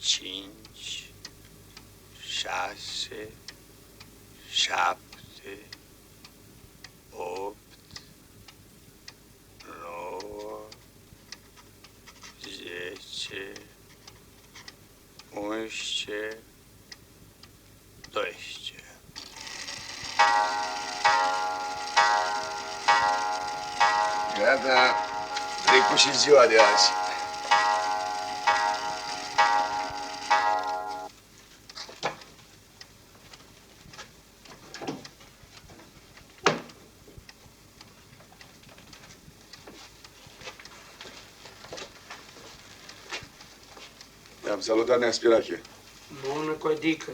5, 6, 7, 8, 9, 10, 11, 12. Gata, trecut și ziua de azi. Am salutat Neaspirache. Bună, Codică.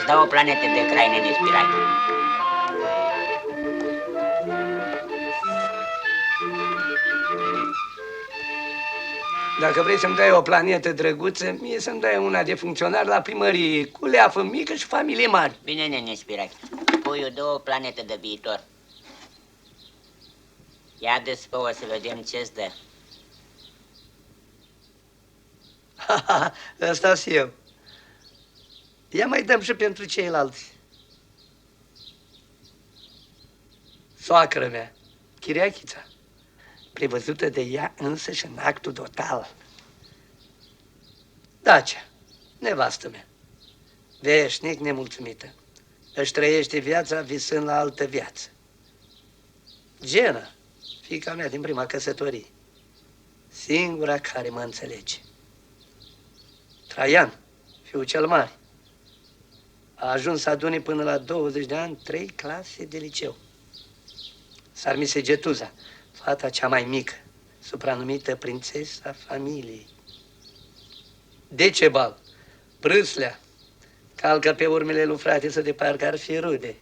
Dau o planetă de craine de spirai. Dacă vrei să-mi dai o planetă drăguță, mie să-mi dai una de funcționar la primărie, cu leafă mică și familie mare. Bine, nene spirai. Puiul, dă o planetă de viitor. Ia de spă, o să vedem ce-ți dă. Ăsta-s eu. Ia mai dăm și pentru ceilalți. Soacră mea, Chiriachița, prevăzută de ea însă și în actul total. Dacia, nevastă mea, veșnic nemulțumită, își trăiește viața visând la altă viață. Gena, fiica mea din prima căsătorie, singura care mă înțelege. Traian, fiul cel mare, a ajuns să adune până la 20 de ani 3 clase de liceu. Sarmise Getuza, fata cea mai mică, supranumită prințesa familiei. Decebal, Brâslea, calcă pe urmele lui frate de parcă ar fi rude.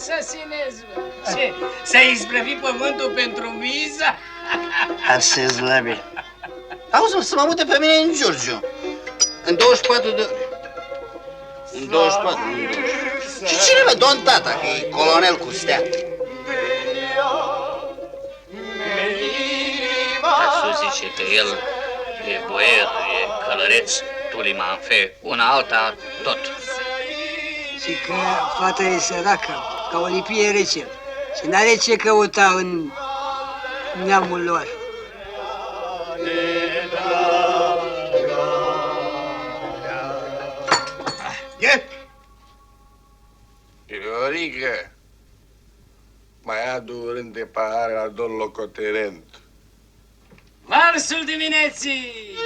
asasinez, bă. Ce? S-a isprăvit pământul pentru miza? Asta e zlăbi. Auzi, să mă mute pe mine în Giurgiu. În 24 de ore. În 24, nu în 24. Și cine, bă? Don Tata, că e colonel cu stea. Dar să zice că el e boier, e călăreț, tulimanfe, una alta, tot. Și că fata e săracă, ca o lipie rece. Și n-are ce căuta în neamul lor. Iorică, mai adu un rând de pahare la domn locotenent. Marsul dimineții!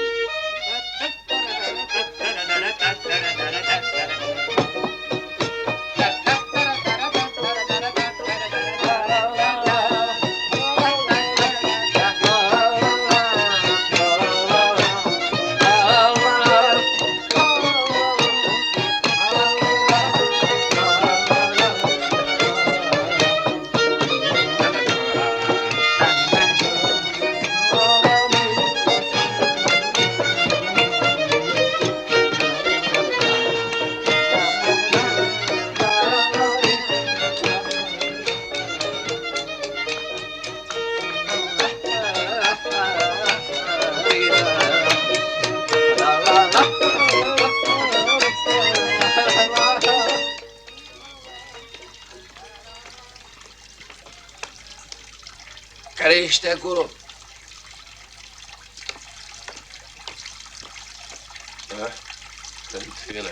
Care ești acolo? Da? Tântână.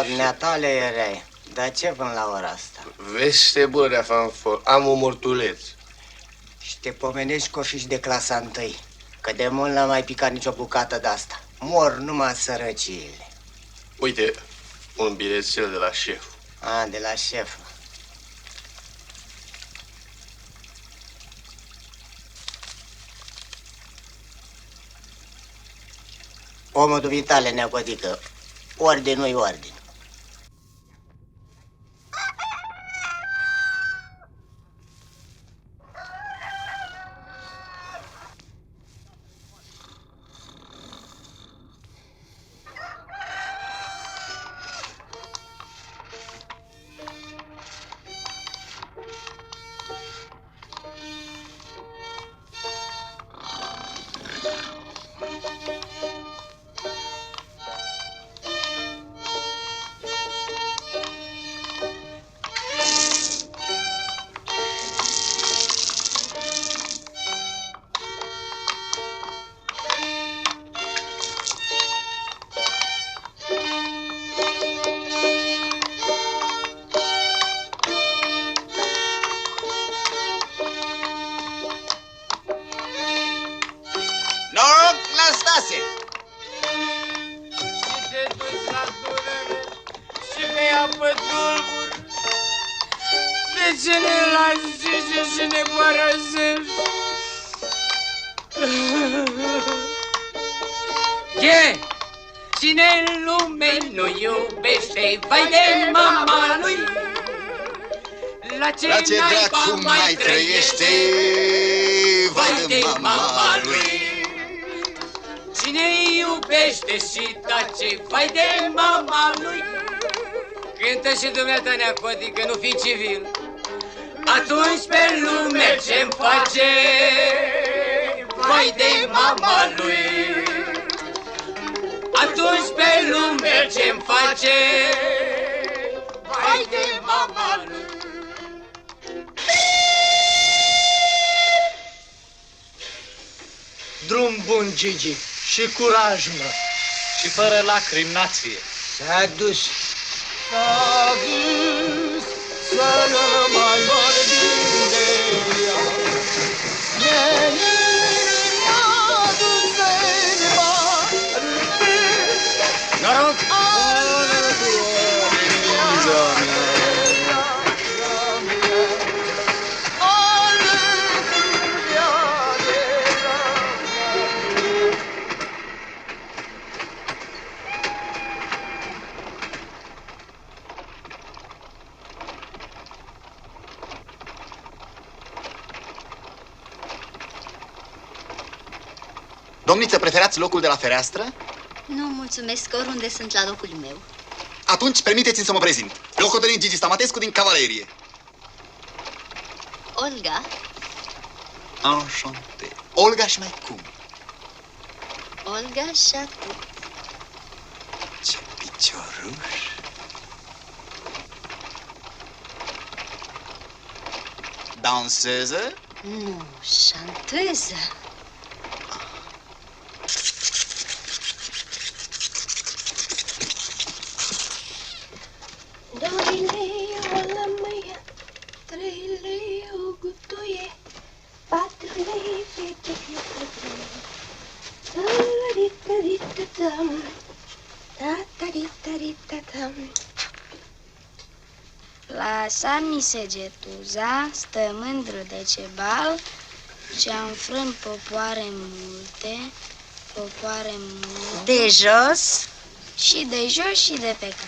Dumneatale erai. Dar ce până la ora asta? Veste bună de fanfor. Am un mortuleț. Și te pomenești că o fiși de clasa întâi. Că de mult n-am mai picat nicio bucată de-asta. Mor numai sărăciile. Uite, un bilețel de la șef. A, de la șef. Omul dumitale, neapădică, ordine nu-i ordine. Noroc la Stase! Și te duci la Dunăre și mi-ai apă tulburi. De ce ne lași și ne părăsești? Ce? Cine în lume nu iubește, vai de mama lui? La ce dracu mai trăiește, vai de mama lui? Cine iubește și tace, vai de mama lui? Cântă și dumneata, neacodică, nu fi civil. Atunci pe lume ce-mi face, vai de mama lui? Atunci pe lume ce-mi face, vai de mama lui? Drum bun, Gigi, și curaj, mă. Și fără lacrimi, nație. S-a dus. S-a dus să nu mai vorbim de ea. Menirea mea dus în mare. Noroc! Domniță, preferați locul de la fereastră? Nu, mulțumesc, oriunde sunt la locul meu. Atunci, permiteți-mi să mă prezint. Locotenent Gigi Stamatescu din Cavalerie. Olga? Enchanté. Olga și mai cum? Olga și atât. Ce picioruș. Danseză? Nu, șanteză. Doi lei o lămâie, 3 lei o gutuie, 4 lei fete tărită-rită-tam, ta-ta-rită-rită-tam. La Samisegetuza stă mândru de cebal și-a înfrânt popoare multe, De jos? și de jos și de pe cap.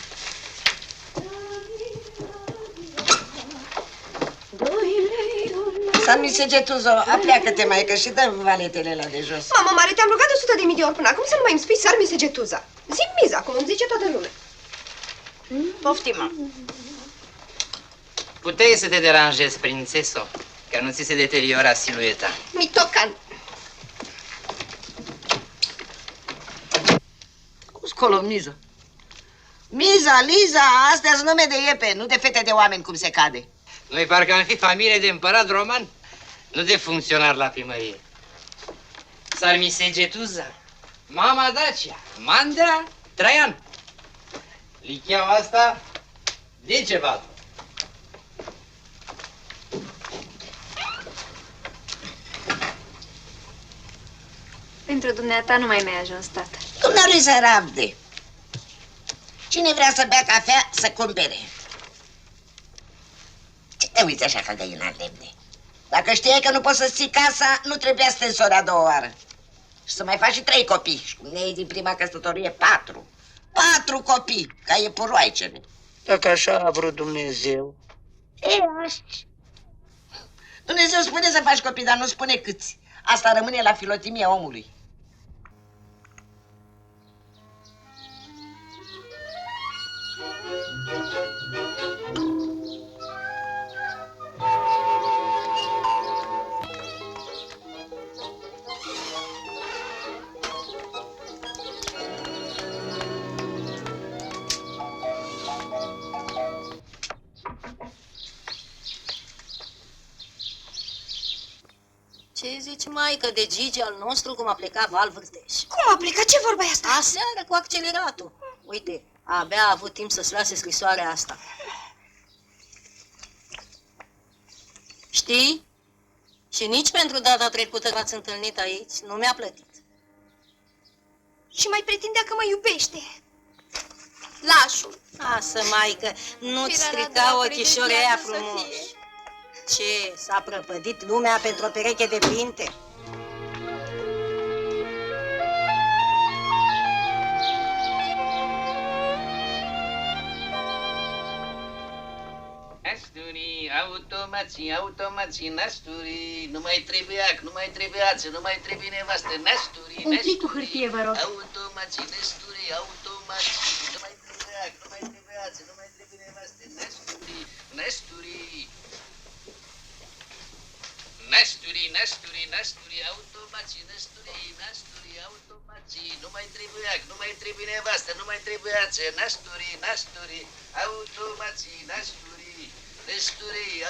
Samisegetuzo, apleacă-te, maică, și dă valetele la de jos. Mamă mare, te-am rugat 100.000 de ori până acum să nu mai îmi spui Sarmisegetuza. Zi-mi miza, cum îmi zice toată lumea. Poftim-mă. Puteai să te deranjezi, prințeso, că nu ți se deteriora silueta. Mitocan. Cum scolo, Miza? Miza, Liza, astea sunt nume de iepe, nu de fete de oameni, cum se cade. Noi parcă am fi familie de împărat roman, nu de funcționar la primărie. Sarmisegetuza, mama Dacia, Mandra, Traian. Licheaua asta, Decebal. Pentru dumneata nu mai mi-a ajuns, tată. Dumnealui să rabde. Cine vrea să bea cafea, să cumpere. Ce te uiți așa ca găina în lemne? Dacă știai că nu poți să-ți ții casa, nu trebuia să te însori a 2 oară. Și să mai faci și 3 copii. Și cum ne iei din prima căsătorie, 4. 4 copii, ca iepuroaicele. Dacă așa a vrut Dumnezeu. E, așa. Dumnezeu spune să faci copii, dar nu spune câți. Asta rămâne la filotimia omului. Ce zici, maică, de Gigi al nostru, cum a plecat Val Vârteș? Cum a plecat? Ce vorba e asta? Aseară cu acceleratul. Uite, abia a avut timp să-ți lase scrisoarea asta. Știi? Și nici pentru data trecută că ați întâlnit aici, nu mi-a plătit. Și mai pretindea că mă iubește. Lașul. Lasă, maică, nu-ți strica ochișorii aia frumoși. Ce, s-a prăpădit lumea pentru o pereche de pinte? Nasturi, automații, nasturi, nu mai trebuia, nu mai trebuiață, nu mai trebuie nevastă, nasturi, Un plic cu hârtie, vă rog. Automații, nasturi, nu mai trebuia, nu mai trebuiață, nu mai trebuie nevastă, nasturi. Nasturi, automații, nu mai trebuia, nu mai trebuie nevastă, nu mai trebuiață, nasturi, automații,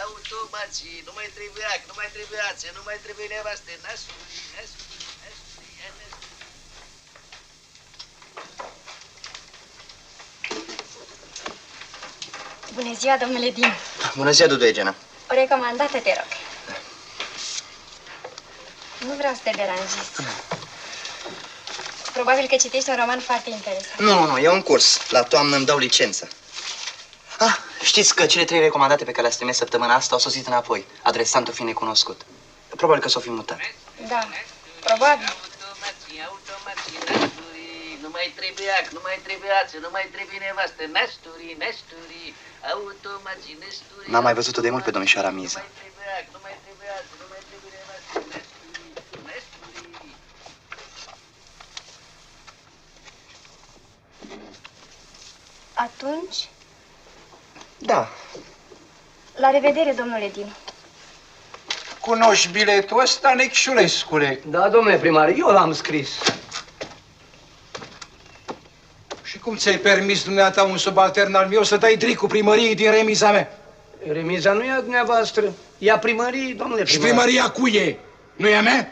automații, nu mai trebuia, nu mai trebuiață, nu mai trebuie nevastă, nasturi. Bună ziua, domnule Dinu. Bună ziua, Duduegena. O recomandată, te rog. Nu vreau să te deranjez. Probabil că citești un roman foarte interesant. Nu, e un curs. La toamnă îmi dau licență. Ah, știți că cele 3 recomandate pe care le-ați trimis săptămâna asta au sosit înapoi, adresantul fiind necunoscut. Probabil că s-o fi mutat. Da, probabil. Nu mai trebuie ac, nu mai trebuie ață, nu mai trebuie nevastă. Nasturi, nasturi, automații, nasturi. N-am mai văzut-o de mult pe domnișoara Miza. Nu mai trebuie ac, nu mai trebuie ață, nu mai trebuie nevastă. Nasturi, nasturi. Atunci, Da. la revedere, domnule Dinu. Cunoști biletul ăsta, Necșulescule? Da, domnule primar, eu l-am scris. Și cum ți-ai permis dumneata un subaltern al meu să dai dricul primăriei din remiza mea? Remiza nu e a dumneavoastră, e a primăriei, domnule Și primar. primăria cui e? Nu e a mea?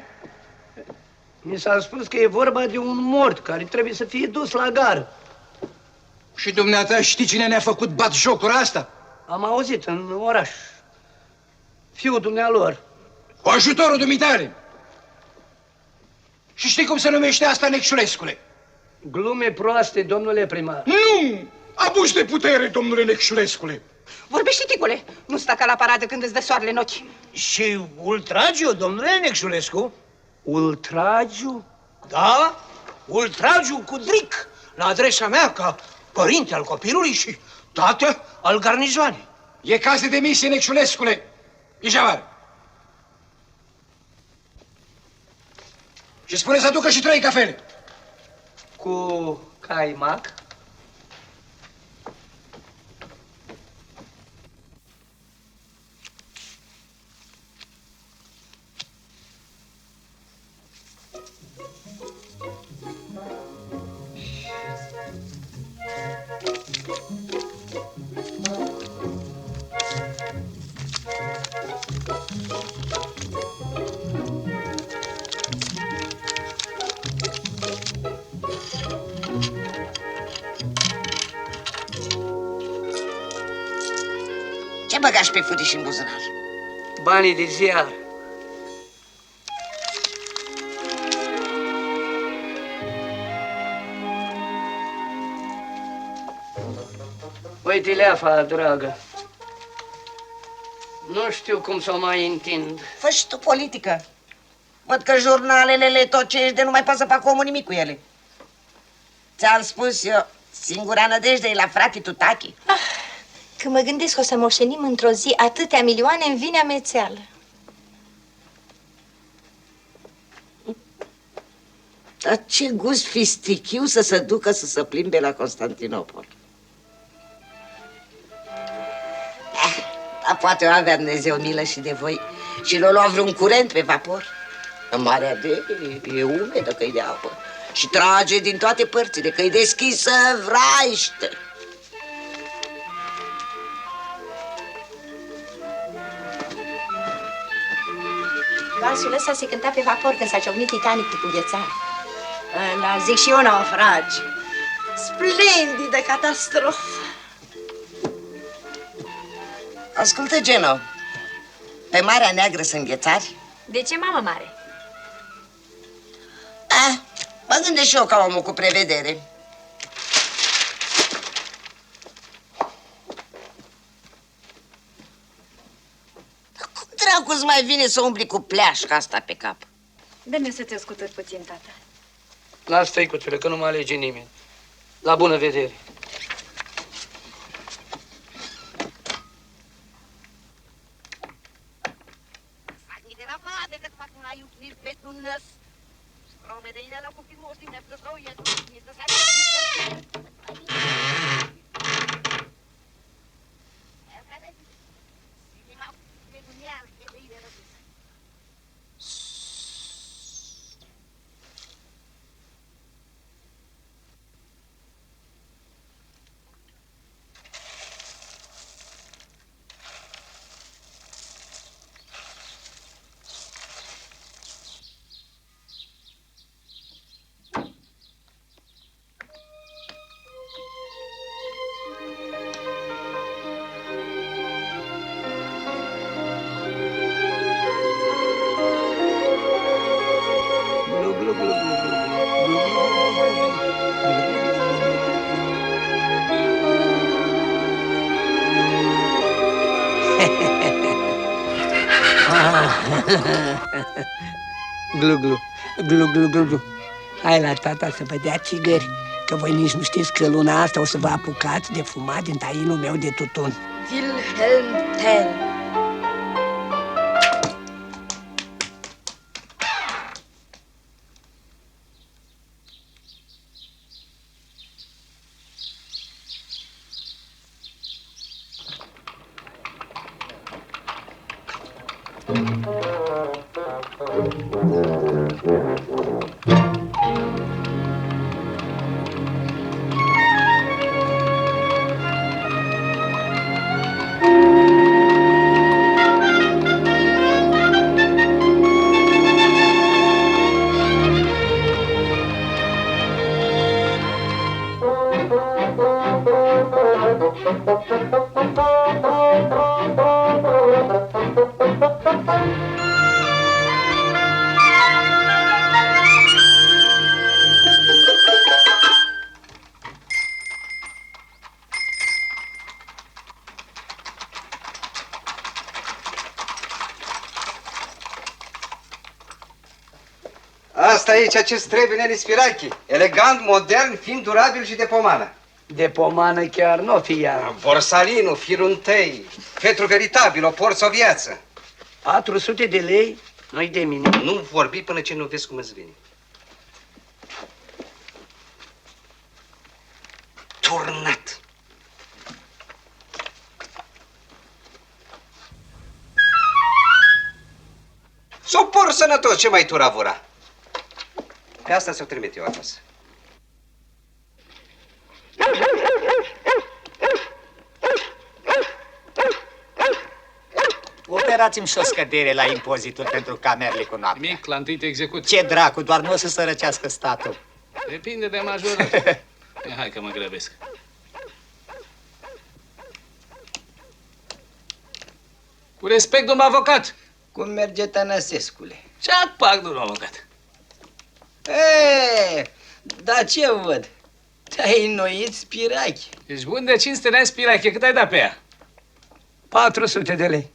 Mi s-a spus că e vorba de un mort care trebuie să fie dus la gară. Și dumneata știi cine ne-a făcut batjocura asta? Am auzit în oraș. Fiul dumnealor. Cu ajutorul dumitare. Și știi cum se numește asta, Necșulescule? Glume proaste, domnule primar. Nu! Abuz de putere, domnule Necșulescule. Vorbește, ticule, nu sta ca la paradă când îți dă soarele în ochi. Și ultragiu, domnule Necșulescu? Ultragiu? Da, ultragiu cu dric la adresa mea ca părinte al copilului și tată al garnizoanei. E caz de demisie, Necșulescule. Ieși afară. Și spune să aducă și 3 cafele. Cu caimac? Ce băgași pe furiș în buzunar? Banii de ziar. Uite, leafa, dragă. Nu știu cum să o mai întind. Fă și tu politică. Văd că jurnalele le tocești de nu mai poți să fac omul nimic cu ele. Ți-am spus eu, singura nădejde e la frate Tutachi. Când mă gândesc că o să moștenim într-o zi atâtea milioane, îmi vine amețeală. Dar ce gust fistichiu să se ducă să se plimbe la Constantinopol. Dar poate o avea Dumnezeu milă și de voi și l-o lua vreun curent pe vapor. În Marea de e umedă că e de apă și trage din toate părțile, că e deschisă vraiște. Valsul ăsta se cânta pe vapor când s-a ciocnit Titanicul cu ghețar. La zic și eu naufragi. Splendidă catastrofă! Ascultă, Geno, pe Marea Neagră sunt ghețari? De ce, mamă mare? Mă gândesc și eu ca omul cu prevedere. Cum dracu-ți mai vine să umbli cu pleașca asta pe cap? Dă-mi să te scutur puțin, tata. Las tăicuțele, că nu mă alege nimeni. La bună vedere. Glu, glu, glu, glu, glu, glu. Hai la tata să vă dea țigări, că voi nici nu știți că luna asta o să vă apucați de fumat din tainul meu de tutun. Wilhelm Tell. Asta e ceea ce-ți trebuie, Neli Spirache. Elegant, modern, fin, durabil și de pomană. De pomană chiar nu o fi ea. Borsalino, firul întâi, fetru veritabil, o porți o viață. 400 de lei? Nu-i de mine. Nu vorbi până ce nu vezi cum îți vine. Turnat. S-o por sănătos, ce mai turavura? Pe asta ți-o trimit eu acasă. Operați-mi și o scădere la impozitul pentru camerele cu noaptea. Nimic, la întâi te execut. Ce dracu, doar nu o să sărăcească statul. Depinde de major. Hai că mă grăbesc. Cu respect, domnul avocat. Cum merge, Tănăsescule? Ce-a pac, domnul avocat? Dar ce văd? Te-ai înnoit, Spirache. Ești bun de cinste, n-ai Spirache. Cât ai dat pe ea? 400 de lei.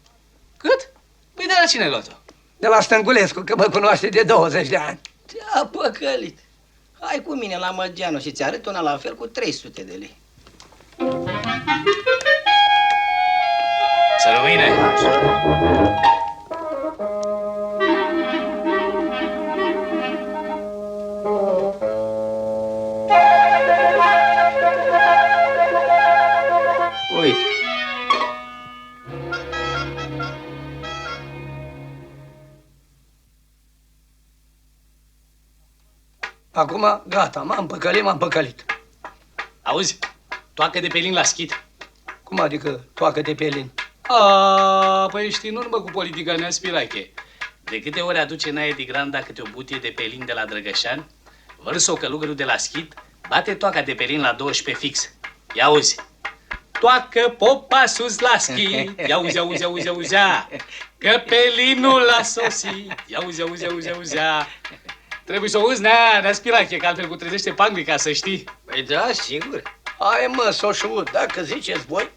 Cât? Păi de la cine ai luat-o? De la Stăngulescu, că mă cunoaște de 20 de ani. Te-a păcălit. Hai cu mine la Măgeanu și ți-arăt una la fel cu 300 de lei. Să rămâne. Uite. Acum, gata, m-am păcălit. Auzi, toacă de pelin la schid. Cum adică toacă de pelin? Păi știi, în urmă cu politica Nea Spirache. De câte ori aduce Naie de Granda câte o butie de pelin de la Drăgășan, vărsă-o călugărul de la schid, bate toaca de pelin la 12 fix. Ia auzi. Toacă popa sus la schid. Ia auzea. Că pelinul a sosit. Ia auzea. Trebuie să o uzi, Nea Spirache, că altfel cu trezește panglica, să știi. Păi da, sigur. Hai mă, s-o șuut, dacă ziceți voi.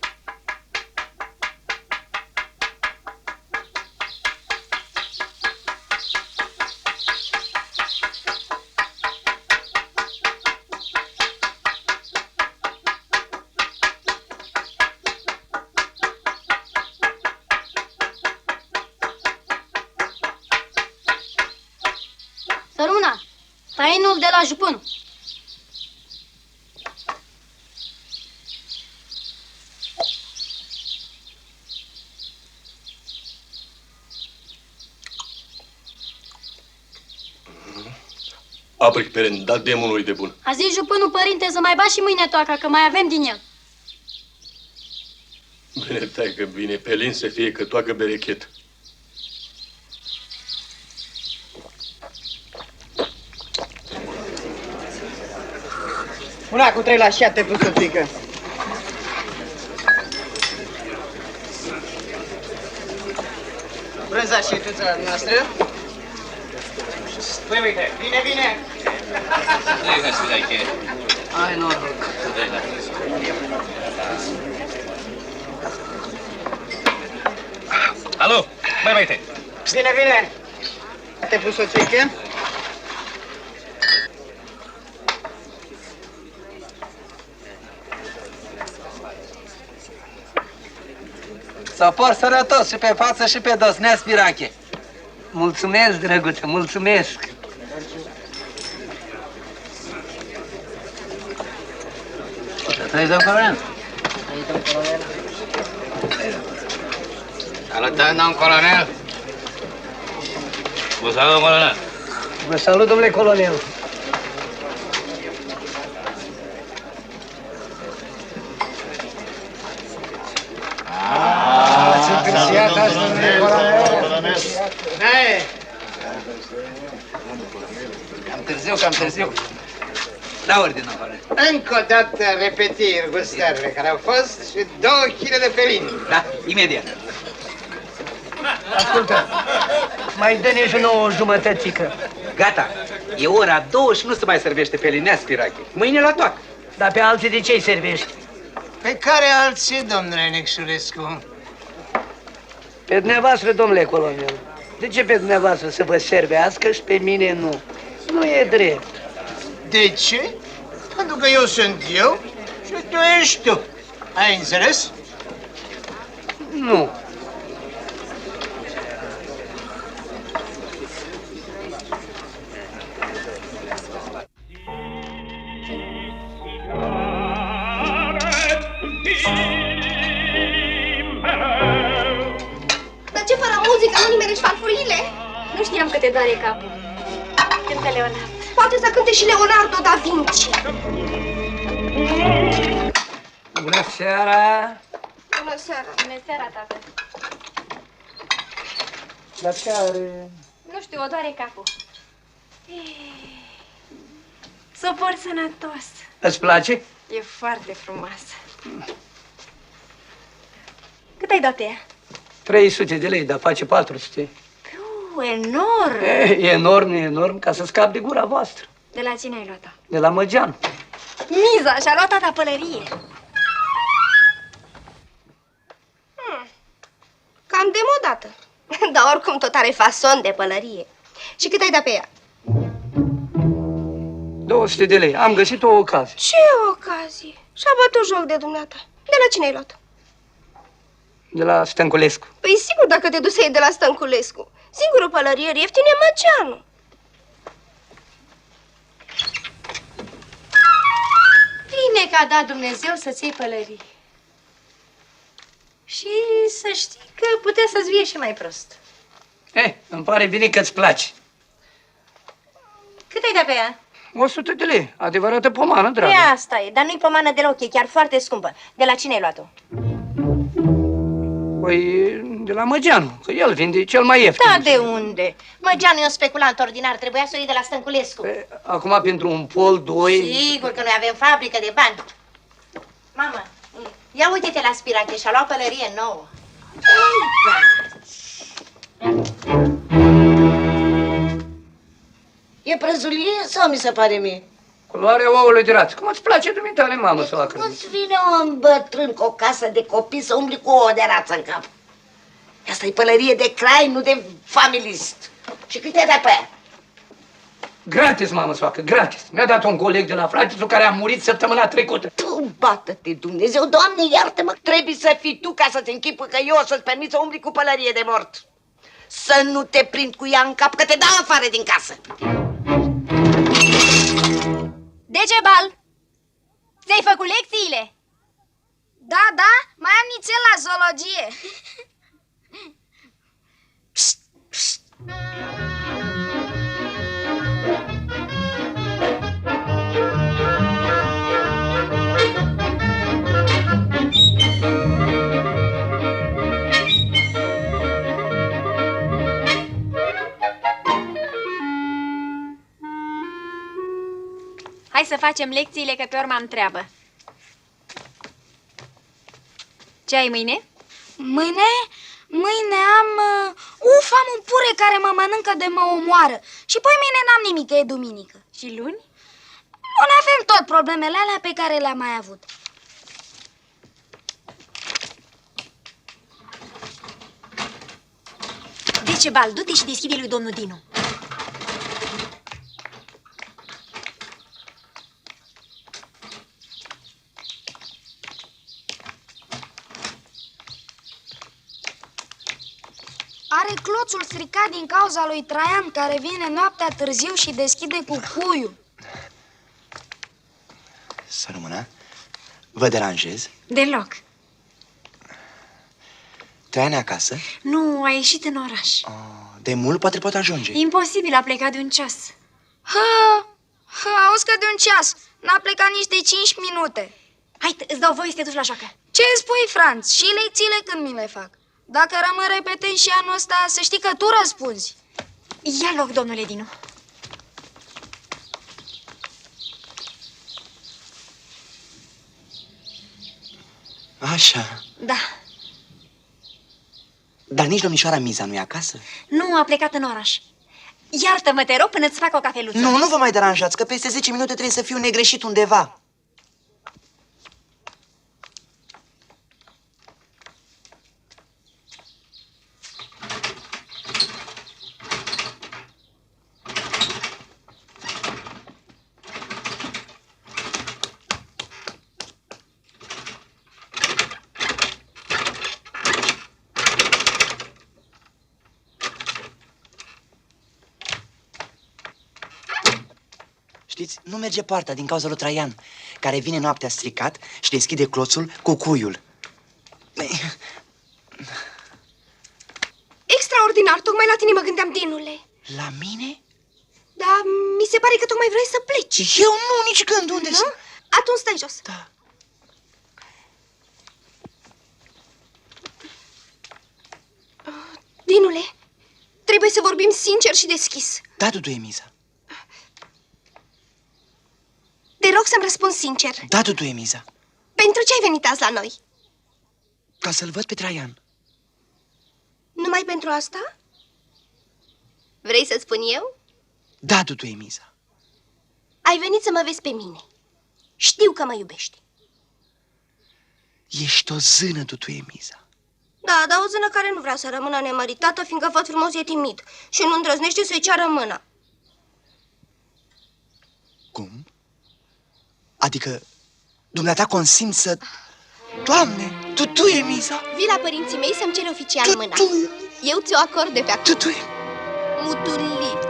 Sărmâna, tainul de la jupân. Apric peren, da demonului de bun. A zis jupânul, părinte, să mai bași și mâine toaca, că mai avem din el. Bine, taică, bine, pelin să fie că toacă berechet. Una cu 3 la 7 plus o pică. Brânza și tuța noastră. Păi uite, bine! Hai, Spirache. Hai, noroc. Alo, băi, Bine, bine! Te pus o ceche? Să porți sănătos și pe față și pe dos, Nespirache. Mulțumesc, drăguță, mulțumesc. Trăiți, domn colonel? Salutăm, domn colonel! Vă salut, colonel. Vă salut, domnule colonel. Ați întârziat azi, domnule colonel. Hai! Cam târziu. La ordine, domn colonel. Încă o dată repetiri gustările care au fost și 2 kg de pelin. Da, imediat. Ascultă, mai dă-ne și nouă o jumătățică. Gata. E ora 2 și nu se mai servește pe linea Spirache. Mâine la toacă. Dar pe alții de ce-i servești? Pe care alții, domnule Necșurescu? Pe dumneavoastră, domnule colonel. De ce pe dumneavoastră să vă servească și pe mine nu? Nu e drept. De ce? Pentru că eu sunt eu și tu ești tu. Ai înțeles? Nu. Dar ce fără muzică nu nimerești farfurile? Nu știam că te doare capul. Cântă Leonard. Poate să cânte și Leonardo da Vinci. Bună seara! Bună seara. Bună seara, tată. Dar ce are? Nu știu, o doare capul. Să por sănătos. Îți place? E foarte frumoasă. Cât ai dat pe ea? 300 de lei, dar face 400. Enorm! Enorm, enorm, ca să scap de gura voastră. De la cine ai luat-o? De la Măgean. Miza și-a luat tata pălărie. Cam demodată. Dar oricum tot are fason de pălărie. Și cât ai dat pe ea? 200 de lei. Am găsit o ocazie. Ce ocazie! Și-a bătut joc de dumneata. De la cine ai luat? De la Stănculescu. Păi sigur, dacă te duceai de la Stănculescu. Singurul pălărier ieftin e Măgeanu. Bine că a dat Dumnezeu să-ți iei pălărie. Și să știi că putea să-ți vie și mai prost. Îmi pare bine că îți place. Cât ai dat pe ea? 100 de lei. Adevărată pomană, dragă. E asta e, dar nu-i pomană deloc, e chiar foarte scumpă. De la cine ai luat-o? Păi, de la Măgeanu, că el vinde cel mai ieftin. Da, de unde? Măgeanu e un speculant ordinar, trebuia să o iei de la Stănculescu. Acum, pentru un pol, 2... Sigur că noi avem fabrică de bani. Mamă, ia uite-te la Spirache, și-a luat pălărie nouă. E prăzulie sau mi se pare mie? Culoarea ouăle de rață. Cum îți place dumitale, mamă, să la Nu-ți vine un bătrân cu o casă de copii să umbli cu ouă de rață în cap. Asta e pălărie de crai, nu de familist. Și câte de pe ea? Gratis, mamă, soacă, gratis. Mi-a dat un coleg de la Fratisul care a murit săptămâna trecută. Tu, bată-te, Dumnezeu, Doamne, iartă-mă, trebuie să fii tu ca să-ți închipui că eu o să-ți permit să umbli cu pălărie de mort. Să nu te prind cu ea în cap, că te dau afară din casă. Degebal! Ți-ai făcut lecțiile? Da, da, mai am nițel la zoologie. Psst, psst. Hai să facem lecțiile, că pe urmă am treabă. Ce ai mâine? Mâine am... am un pure care mă mănâncă de mă omoară. Și poi mâine n-am nimic, că e duminică. Și luni? Luni avem tot problemele alea pe care le-am mai avut. De Arcebal, du-te și deschide lui domnul Dinu. Are cloțul stricat din cauza lui Traian, care vine noaptea târziu și deschide cu cuiul. Să rămână. Vă deranjez? Deloc. Traian e acasă? Nu, a ieșit în oraș. De mult poate pot ajunge. Imposibil, a plecat de un ceas. Auzi că de un ceas. N-a plecat nici de 5 minute. Hai, îți dau voie să te duci la joacă. Ce spui, Franț? Și lecțiile când mi le fac? Dacă rămân repetent și anul ăsta, să știi că tu răspunzi. Ia loc, domnule Dinu. Așa. Da. Dar nici domnișoara Miza nu e acasă? Nu, a plecat în oraș. Iartă-mă, te rog, până îți fac o cafeluță. Nu vă mai deranjați, că peste 10 minute trebuie să fiu negreșit undeva. Știți, nu merge poarta din cauza lui Traian, care vine noaptea stricat și deschide cloțul cu cuiul. Extraordinar, tocmai la tine mă gândeam, Dinule. La mine? Da, mi se pare că tocmai vrei să pleci. Eu nu, nici când, unde nu? Atunci stai jos. Da. Dinule, trebuie să vorbim sincer și deschis. Da, Dudu Emiza. Te rog să-mi răspunzi sincer. Da, Dudu Emiza. Pentru ce ai venit azi la noi? Ca să-l văd pe Traian. Numai pentru asta? Vrei să spun eu? Da, Dudu Emiza. Ai venit să mă vezi pe mine. Știu că mă iubești. Ești o zână, Dudu Emiza. Da, dar o zână care nu vrea să rămână nemăritată, fiindcă făt frumos e timid și nu îndrăznește să-i ceară mâna. Cum? Adică, dumneata consimți să... Doamne, Dudu Emiza! Vii la părinții mei să-mi ceri oficial mâna. Eu ți-o acord de pe acum. Mutulică.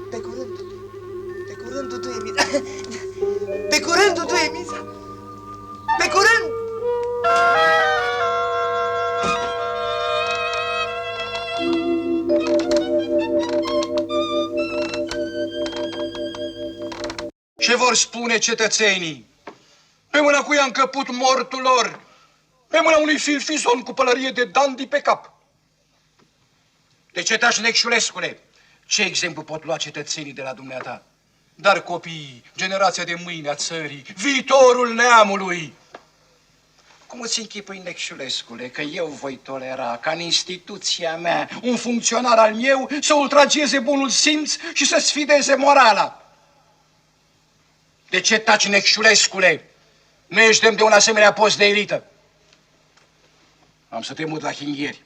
Pe curând, Dudu Emiza! Pe curând, Dudu Emiza! Pe curând! Ce vor spune cetățenii? Pe mâna cui a încăput mortul lor? Pe mâna unui filfison cu pălărie de dandy pe cap. De ce taci, Necșulescule? Ce exemplu pot lua cetățenii de la dumneata? Dar copiii, generația de mâine a țării, viitorul neamului. Cum îți închipui, Necșulescule, că eu voi tolera ca în instituția mea un funcționar al meu să ultragieze bunul simț și să sfideze morala? De ce taci, Necșulescule? Nu ești demn de un asemenea post de elită. Am să te mut la Hinghieri.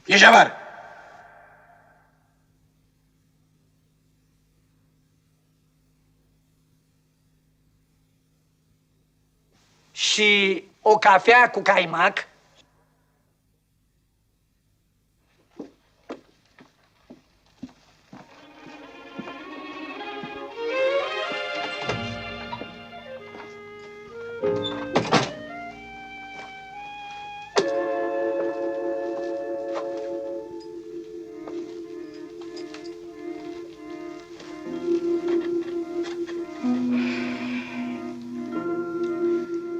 Ești avar. Și o cafea cu caimac.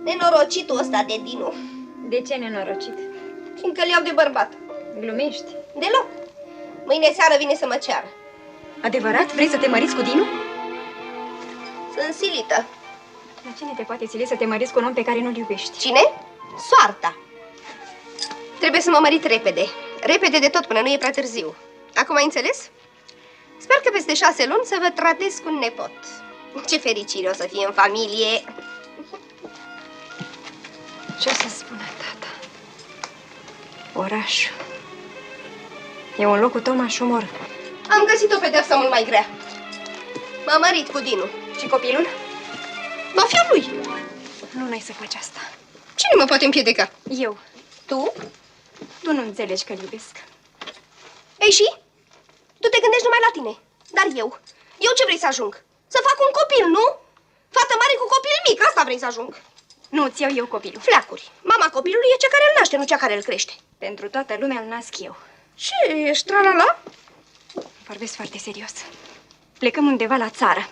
Nenorocitul ăsta de Dinu. De ce nenorocit? Fiindcă-l iau de bărbat. Glumești? Deloc. Mâine seară vine să mă ceară. Adevărat? Vrei să te măriți cu Dinu? Sunt silită. Dar cine te poate sili să te măriți cu un om pe care nu-l iubești? Cine? Soarta. Trebuie să mă mărit repede. Repede de tot, până nu e prea târziu. Acum ai înțeles? Sper că peste 6 luni să vă tratez cu un nepot. Ce fericire o să fie în familie! Ce o să spună tata? Orașul. E un loc cu Toma omor. Am găsit o pedeapsă mult mai grea. M-am mărit cu Dinu. Și copilul? Va fi al lui. Nu n-ai să faci asta. Cine mă poate împiedica? Eu. Tu? Tu nu înțelegi că-l iubesc. Ei și? Tu te gândești numai la tine. Dar eu ce vrei să ajung? Să fac un copil, nu? Fată mare cu copil mic, asta vrei să ajung. Nu, ți iau eu copilul. Fleacuri. Mama copilului e cea care îl naște, nu cea care îl crește. Pentru toată lumea îl nasc eu. Ce, ești tralala? Vorbesc foarte serios. Plecăm undeva la țară.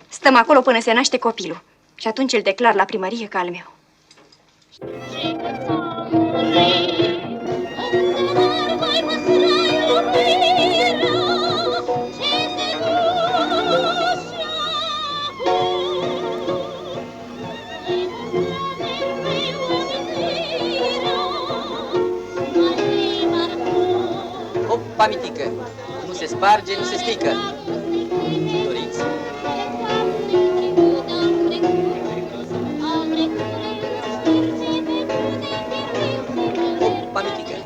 Stăm acolo până se naște copilul. Și atunci îl declar la primărie ca al meu. Opa, mitică! Nu se sparge, nu se strică. Doriți? Opa, mitică!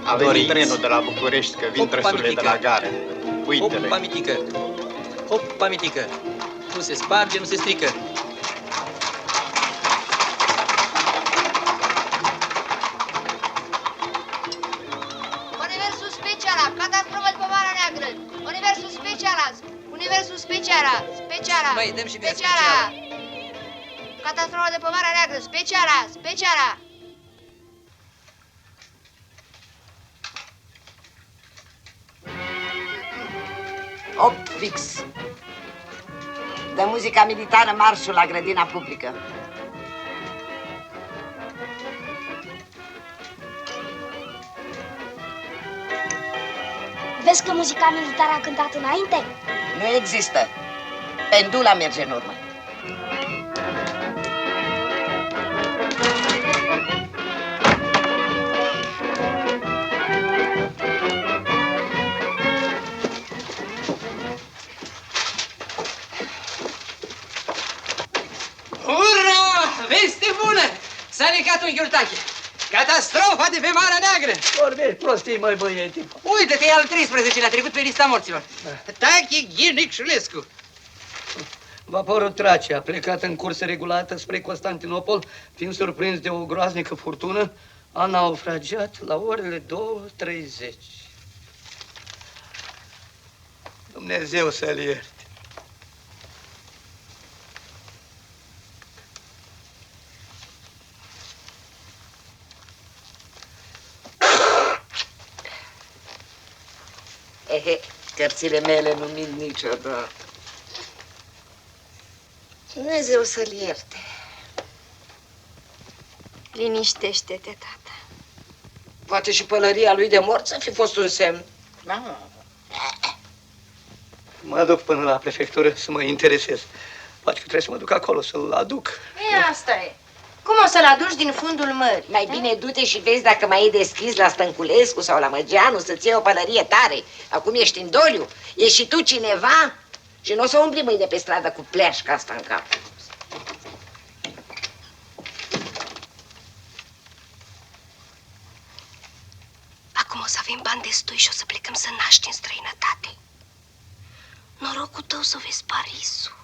A venit trenul de la București, că vin trăsurile de la gară. Uite-le. Opa, mitică! Opa, mitică! Nu se sparge, nu se strică. Universul speciala, catastrofă după Marea Neagră. Universul speciala, universul speciala, speciala, Băi, dăm și pe speciala. Catastrofa de pe Marea Neagră, speciala, speciala. Opt fix. De muzica militară, marșul la grădina publică. Vezi că muzica militară a cântat înainte? Nu există. Pendula merge în urmă. Ura! Veste bună! S-a legat unchiul Tache. Catastrofa de pe Marea Neagră! Vorbești prostii, măi, băiete. Uite-te, e al 13-lea trecut pe lista morților. Tache Ghirnic Șulescu. Vaporul Tracia a plecat în cursă regulată spre Constantinopol, fiind surprins de o groaznică furtună, a naufragiat la orele 2:30. Dumnezeu să-l ierte. Ehe, cărțile mele nu mint niciodată. Dumnezeu să-l ierte. Liniștește-te, tata. Poate și pălăria lui de mort să fi fost un semn. Da. Mă duc până la prefectură să mă interesez. Poate că trebuie să mă duc acolo să-l aduc. E, asta e. Cum o să-l aduci din fundul mării? Mai bine du-te și vezi dacă mai e deschis la Stănculescu sau la Măgeanu să-ți iei o pălărie tare. Acum ești în doliu, ești și tu cineva și nu o să umbli mâine pe stradă cu pleașca asta în cap. Acum o să avem bani destui și o să plecăm să naști în străinătate. Norocul tău să vezi Parisul.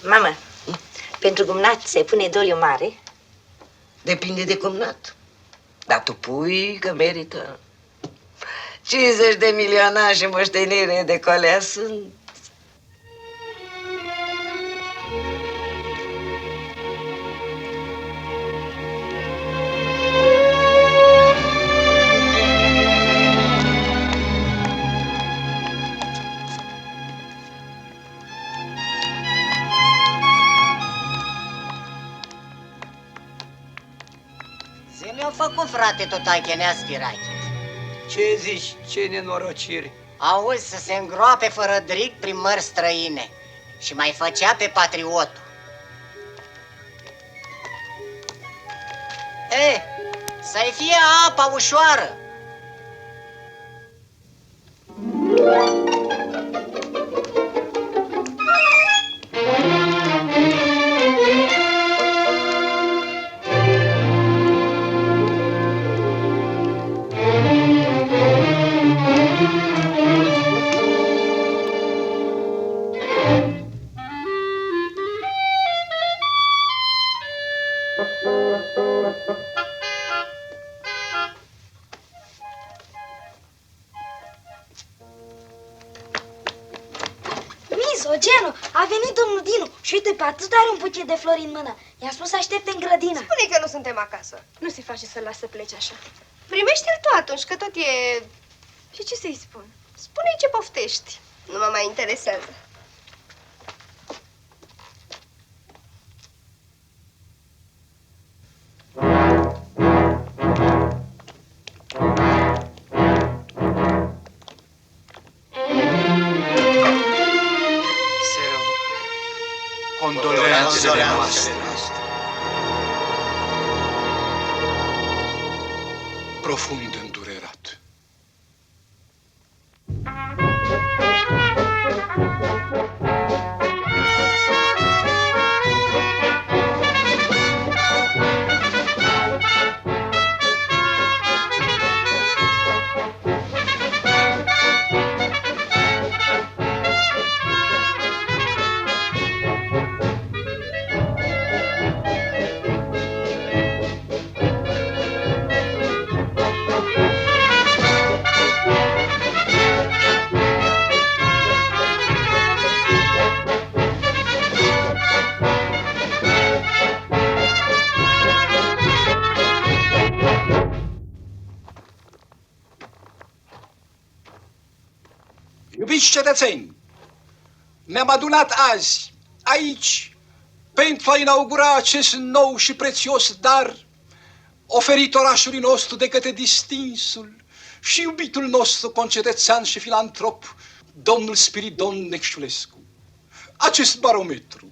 Mamă, pentru cumnat se pune doliu mare? Depinde de cumnat. Dar tu pui că merită. 50 de milionari și moștenire de colea sunt. Se mi-au făcut, frate, tot aici, Spirache. Ce zici? Ce nenorocire! Auzi, să se îngroape fără dric prin mări străine și mai făcea pe patriotul. Să-i fie apa ușoară, Auzi, Ogenu, a venit domnul Dinu și uite, pe atât are un buchet de flori în mână. I-a spus să aștepte în grădină. Spune că nu suntem acasă. Nu se face să-l las să plece așa. Primește-l tu atunci, că tot e... Și ce să-i spun? Spune-i ce poftești. Nu mă mai interesează. Condoleanțele noastre. Profund îndurerat. Iubiți cetățeni, ne-am adunat azi, aici, pentru a inaugura acest nou și prețios dar oferit orașului nostru de către distinsul și iubitul nostru concetățean și filantrop, domnul Spiridon Necșulescu. Acest barometru,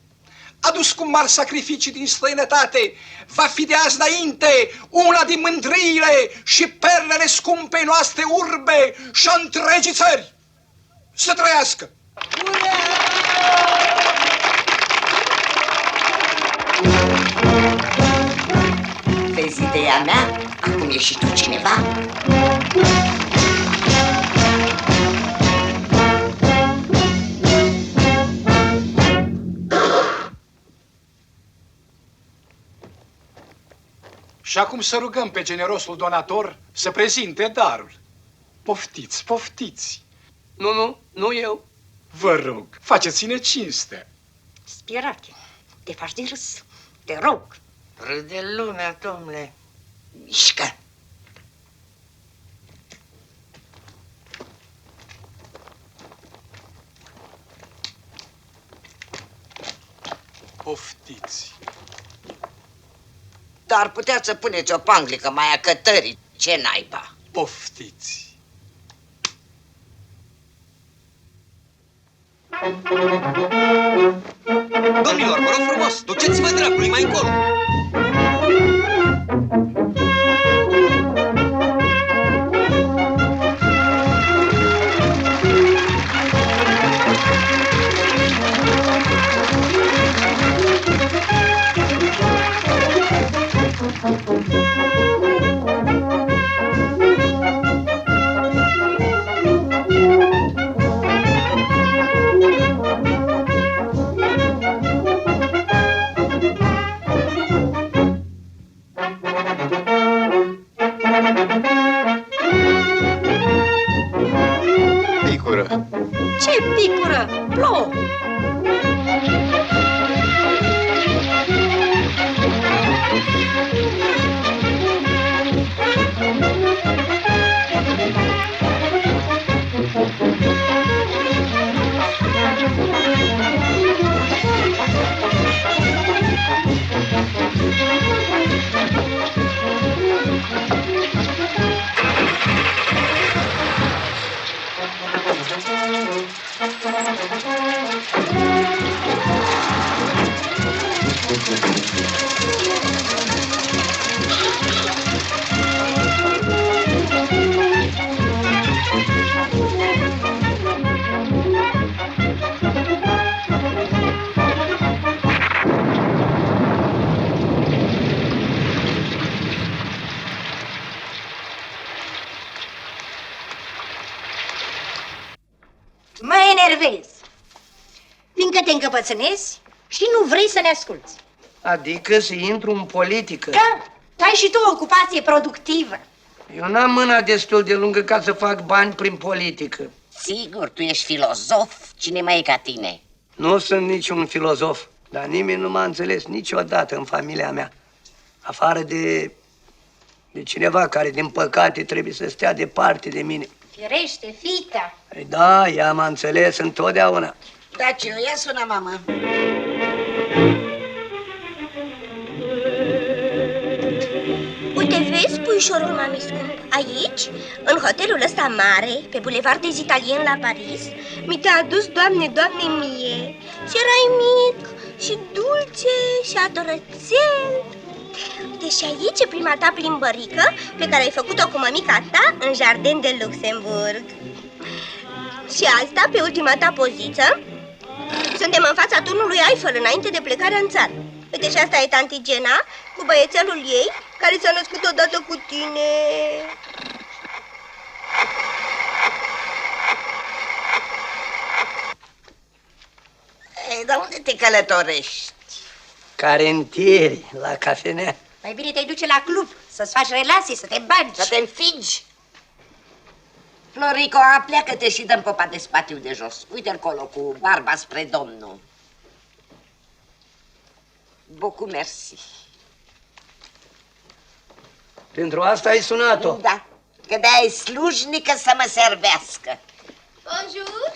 adus cu mari sacrificii din străinătate, va fi de azi înainte una din mândriile și perlele scumpei noastre urbe și a întregii țări. Să trăiască! Vezi ideea mea? Acum e și tu cineva? Și acum să rugăm pe generosul donator să prezinte darul. Poftiți, poftiți! Nu eu. Vă rog, faceți-ne cinste. Spirache, te faci de râs. Te rog. Râde lumea, domnule. Mișcă! Poftiți. Dar puteți să puneți o panglică mai a cătării. Ce naiba? Poftiți. Domnilor, vă rog frumos, duceți-vă dracului mai încolo. Picură. Ce picură? Plouă. Mă enervezi, fiindcă te încăpățânezi și nu vrei să ne asculți. Adică să intru în politică. Da, tu ai și tu o ocupație productivă. Eu n-am mâna destul de lungă ca să fac bani prin politică. Sigur, tu ești filozof. Cine mai e ca tine? Nu sunt niciun filozof, dar nimeni nu m-a înțeles niciodată în familia mea, afară de cineva care, din păcate, trebuie să stea departe de mine. Firește, fiica. Păi da, ea m-a înțeles întotdeauna. Daci, eu ia sună, mamă. Uite, vezi, puișorul mami scump, aici, în hotelul ăsta mare, pe Boulevard des Italiens la Paris, mi te-a adus, Doamne, Doamne, mie. Și erai mic, și dulce, și adorățel. Uite, și aici e prima ta plimbărică pe care ai făcut-o cu mămica ta în Jardin de Luxemburg. Și asta, pe ultima ta poziță, suntem în fața turnului Eiffel înainte de plecarea în țară. Uite, și asta e tanti Gena cu băiețelul ei, care s-a născut odată cu tine. Ei, dar unde te călătorești? Carentieri, la cafenea. Mai bine te duce la club, să-ți faci relații, să te bagi. Să te înfigi. Florico, pleacă-te și dă-mi popa de spațiu de jos. Uite-l colo cu barba spre domnul. Beaucoup merci. Pentru asta ai sunat-o? Da, că de-aia e slujnică să mă servească. Bonjour!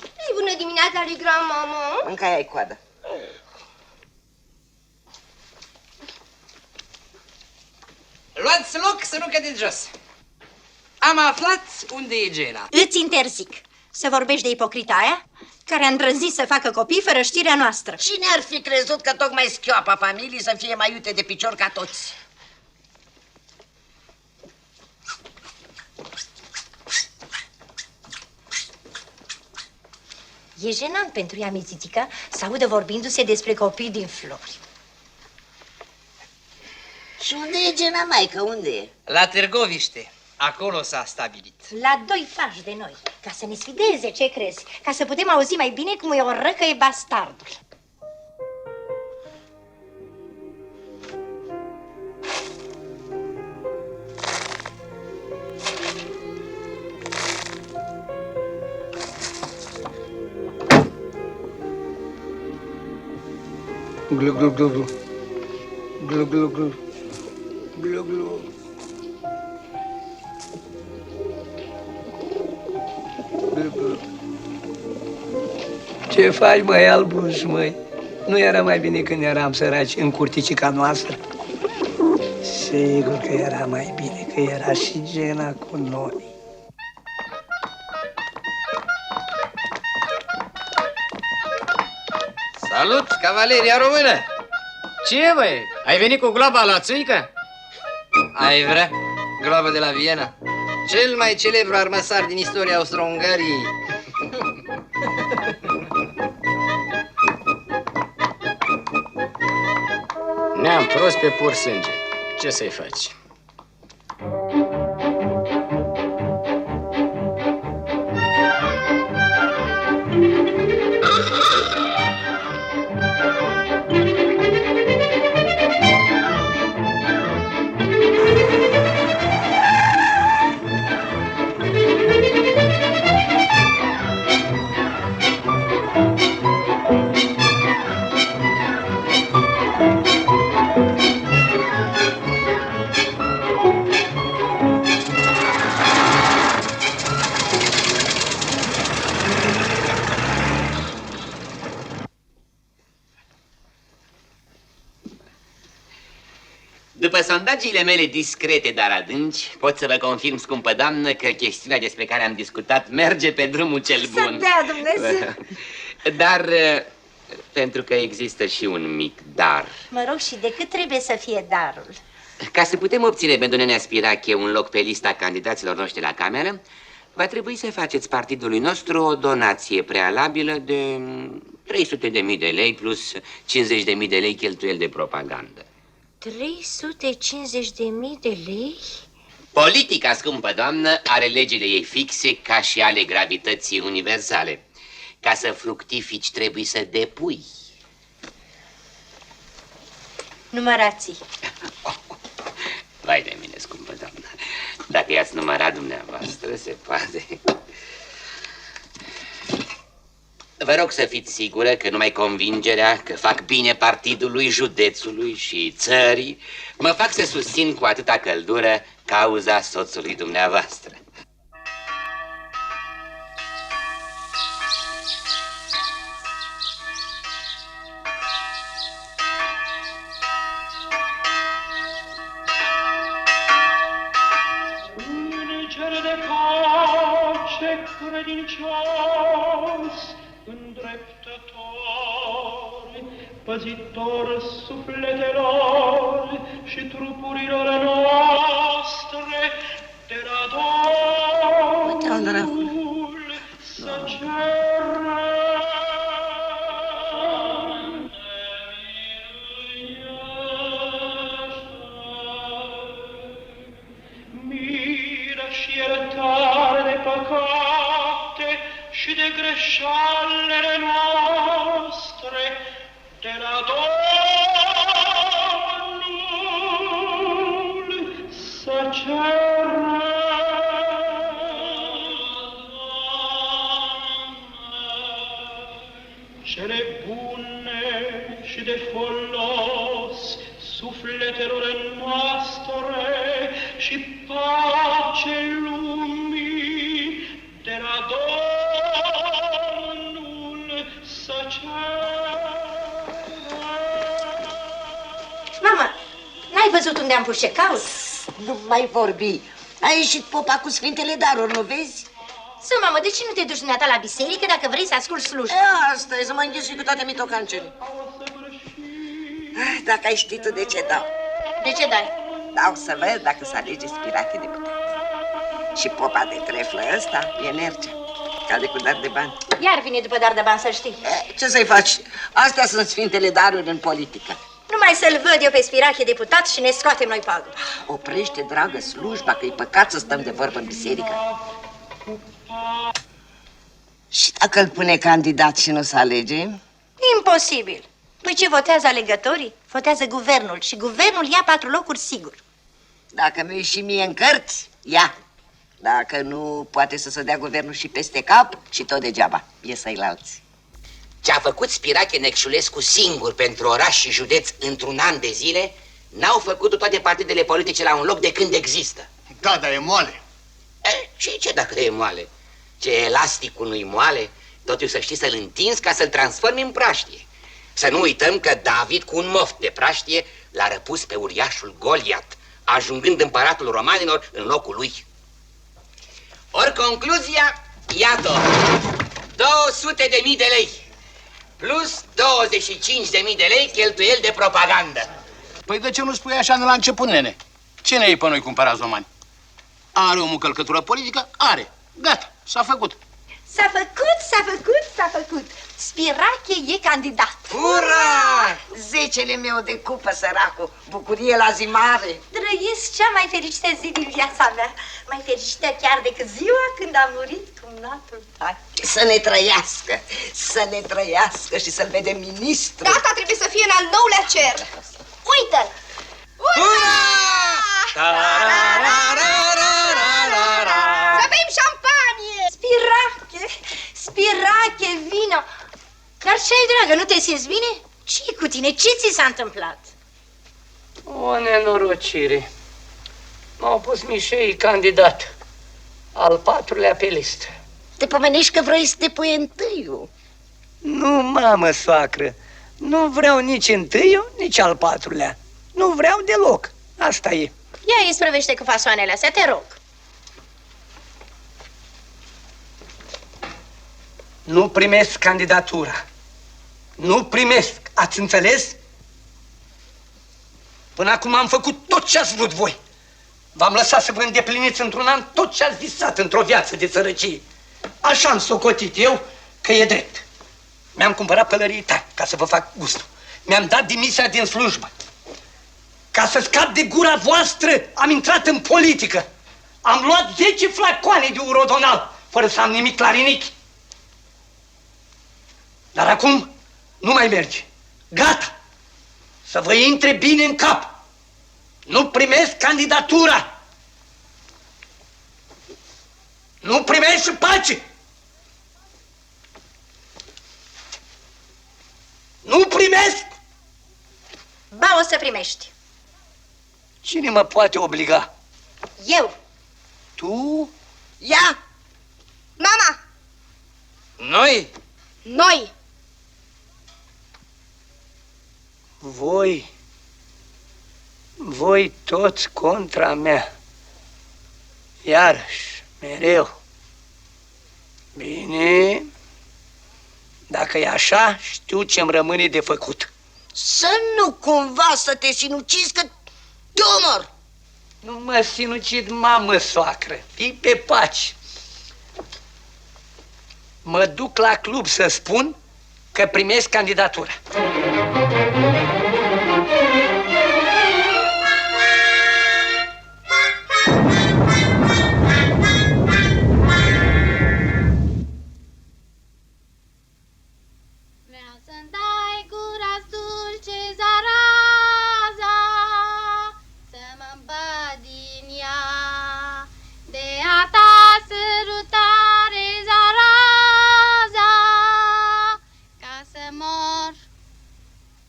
Ei, bună dimineața, lui grand-maman! Încă ai coadă. Luați loc să nu cădeți jos. Am aflat unde e Gena. Îți interzic să vorbești de ipocrita aia care a îndrăznit să facă copii fără știrea noastră. Cine ar fi crezut că tocmai schioapa familiei să fie mai iute de picior ca toți? E jenant pentru ea, Mițitica, să audă vorbindu-se despre copii din Flori. Și unde e Gena, maică, unde e? La Târgoviște. Acolo s-a stabilit. La 2 pași de noi, ca să ne sfideze, ce crezi? Ca să putem auzi mai bine cum e o răcăie bastardul. Glu, glu, glu, glu. Glu, glu, glu. Glu, glu. Glu, glu. Ce faci, măi, albuș, măi? Nu era mai bine când eram săraci în curticica noastră? Sigur că era mai bine, că era și Gena cu noi. Salut, cavaleria română! Ce, băi? Ai venit cu globa la țuică? Ai vrea? Globa de la Viena? Cel mai celebru armăsar din istoria Austro-Ungariei. Neam prost pe pur sânge. Ce să-i faci? După sondajele mele discrete, dar adânci, pot să vă confirm, scumpă doamnă, că chestiunea despre care am discutat merge pe drumul cel bun. Să dea Dumnezeu! Dar, pentru că există și un mic dar. Mă rog, și de cât trebuie să fie darul? Ca să putem obține pentru Nenea Spirache un loc pe lista candidaților noștri la cameră, va trebui să faceți partidului nostru o donație prealabilă de 300.000 de lei plus 50.000 de lei cheltuieli de propagandă. 350.000 de lei? Politica, scumpă doamnă, are legile ei fixe ca și ale gravității universale. Ca să fructifici trebuie să depui. Numărații. Vai de mine, scumpă doamnă. Dacă i-ați numărat dumneavoastră, se poate. Vă rog să fiți sigură că numai convingerea că fac bine partidului, județului și țării mă fac să susțin cu atâta căldură cauza soțului dumneavoastră. Credincios, îndreptător, păzitor sufletelor și trupurilor noastre, te radorul să cerem. Milă și iertare de păcate și de greșalele noastre, de la Domnul să cerem. Cele bune și de folos sufletelor noastre și pace lumii, de la Domnul să cerem. Mama, n-ai văzut unde am pus cecaul? Nu mai vorbi. A ieșit popa cu Sfintele Daruri, nu vezi? Să, mamă, de ce nu te duci dumneata la biserică dacă vrei să asculti slujba? Asta e, să mă înghesui cu toate mitocancele. Dacă ai ști tu de ce dau. De ce dai? Dau să văd dacă se alege Spirache deputat. Și popa de treflă ăsta e Nergea, cade cu dar de bani. Iar vine după dar de bani, să știi. Ce să-i faci? Astea sunt Sfintele Daruri în politică. Numai să-l văd eu pe Spirache deputat și ne scoatem noi pagub. Oprește, dragă, slujba, că e păcat să stăm de vorbă în biserică. Și dacă îl pune candidat și nu se alege? Imposibil. Păi ce votează alegătorii? Votează guvernul și guvernul ia 4 locuri sigur. Dacă mi-i și mie în cărți, ia. Dacă nu, poate să se dea guvernul și peste cap și tot degeaba. E să-i alți. Ce-a făcut Spirache Necșulescu singur pentru oraș și județ într-un an de zile, n-au făcut toate partidele politice la un loc de când există. Da, dar e moale. Și ce dacă e moale? Ce elasticul nu-i moale, totuși să știi să-l întinzi ca să-l transformi în praștie. Să nu uităm că David, cu un moft de praștie, l-a răpus pe uriașul Goliat, ajungând împăratul romanilor în locul lui. Ori concluzia, iată, 200.000 de lei, plus 25.000 de lei cheltuieli de propagandă. Păi de ce nu spui așa la început, nene? Ce ne iei pe noi cumpărați romani? Are o încălcătură politică? Are. Gata, s-a făcut. S-a făcut. Spirache e candidat. Ura! 10-le meu de cupă, săracul. Bucurie la zi mare. Trăiesc cea mai fericită zi din viața mea. Mai fericită chiar decât ziua când a murit cumnatul tău. Să ne trăiască și să-l vedem ministru. Asta trebuie să fie în al 9-lea cer. Uită-l! Să bem șampanie! Spirache, vino! Dar ce-ai, dragă, nu te simți bine? Ce-i cu tine? Ce ți s-a întâmplat? O nenorocire. M-au pus Mișei candidat, al 4-lea pe listă. Te pomenești că vrei să te pui întâiul. Nu, mamă, soacră, nu vreau nici întâiul, nici al 4-lea. Nu vreau deloc, asta e. Ia isprăvește cu fasoanele astea, te rog. Nu primesc candidatura. Nu primesc, ați înțeles? Până acum am făcut tot ce ați vrut voi. V-am lăsat să vă îndepliniți într-un an tot ce ați visat într-o viață de sărăcie. Așa am socotit eu că e drept. Mi-am cumpărat pălării tari ca să vă fac gustul. Mi-am dat demisia din slujbă. Ca să scap de gura voastră, am intrat în politică. Am luat 10 flacoane de urodonal, fără să am nimic la rinichi. Dar acum nu mai merge. Gata! Să vă intre bine în cap. Nu primesc candidatura. Nu primesc și pace. o să primești. Cine mă poate obliga? Eu. Tu? Ea. Mama. Noi? Noi. Voi toți contra mea. Iarăși, mereu. Bine, dacă e așa, știu ce-mi rămâne de făcut. Să nu cumva să te sinucizi, că te omor! Nu mă sinucid, mamă, soacră, fii pe pace. Mă duc la club să spun că primesc candidatura.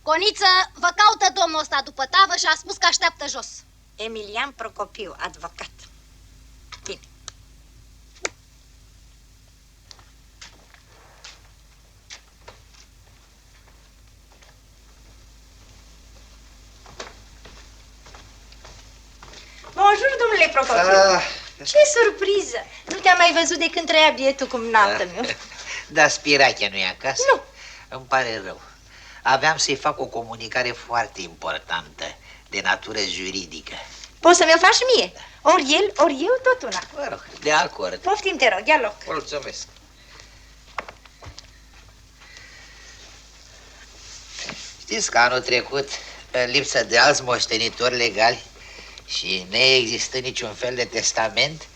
Coniță, vă caută domnul ăsta după tavă și a spus că așteaptă jos. Emilian Procopiu, advocat. Bine. Bonjour, domnule Procopiu. Ce surpriză! Nu te-am mai văzut de când trăia bietul cu mnată meu. Da, Spirachea nu e acasă? Nu. Îmi pare rău. Aveam să-i fac o comunicare foarte importantă, de natură juridică. Poți să mi-o faci mie. Ori el, ori eu, tot una. Mă rog, de acord. Poftim, te rog, ia loc. Mulțumesc. Știți că anul trecut, în lipsă de alți moștenitori legali și neexistând niciun fel de testament,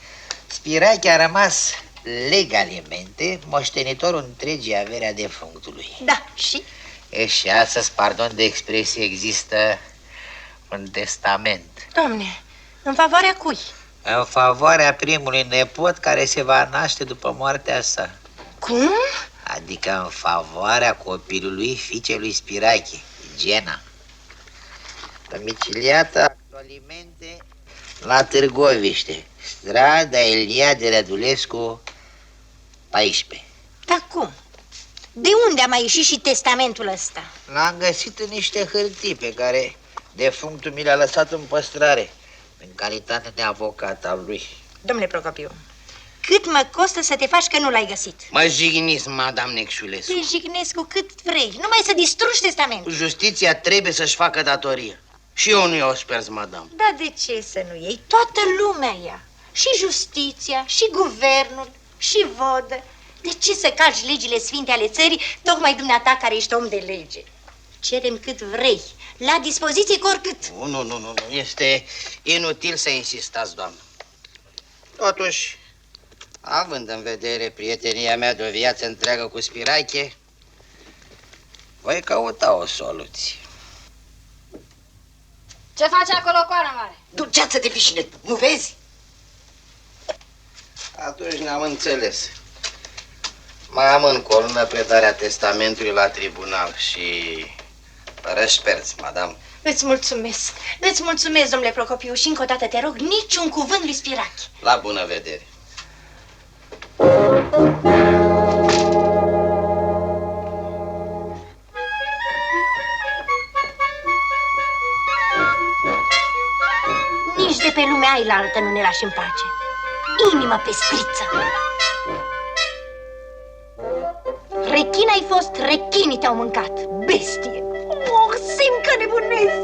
Spirachea a rămas legalimente moștenitorul întregii avere a defunctului. Da, și? Și astăzi, pardon de expresie, există un testament. Domne, în favoarea cui? În favoarea primului nepot care se va naște după moartea sa. Cum? Adică în favoarea copilului fiicelui Spirache, Gena. Domiciliată actualmente la Târgoviște, strada Eliade Rădulescu, 14. Dar cum? De unde a mai ieșit și testamentul ăsta? L-am găsit în niște hârtii pe care defunctul mi le-a lăsat în păstrare, în calitate de avocat al lui. Domnule Procopiu, cât mă costă să te faci că nu l-ai găsit? Mă jigniți, madame Necșulescu. Te jignesc cu cât vrei, numai să distrugi testamentul. Justiția trebuie să-și facă datoria. Și eu nu i-o sperz, madame. Dar de ce să nu iei? Toată lumea ia. Și justiția, și guvernul, și vodă. De ce să calci legile sfinte ale țării, tocmai dumneata care ești om de lege? Cerem cât vrei, la dispoziție cu oricât. Nu. Este inutil să insistați, doamnă. Totuși, având în vedere prietenia mea de o viață întreagă cu Spirache, voi căuta o soluție. Ce faci acolo, coană mare? Duceață-te, pișine, nu vezi? Atunci ne-am înțeles. Mai amân cu o lună predarea testamentului la tribunal și răsperți, madame. Îți mulțumesc, domnule Procopiu, și încă o dată te rog, niciun cuvânt lui Spirache. La bună vedere. Nici de pe lumea ailaltă nu ne lași în pace. Inimă pestriță. Rechin ai fost, rechinii te-au mâncat, bestie. Oh, simt că nebunesc.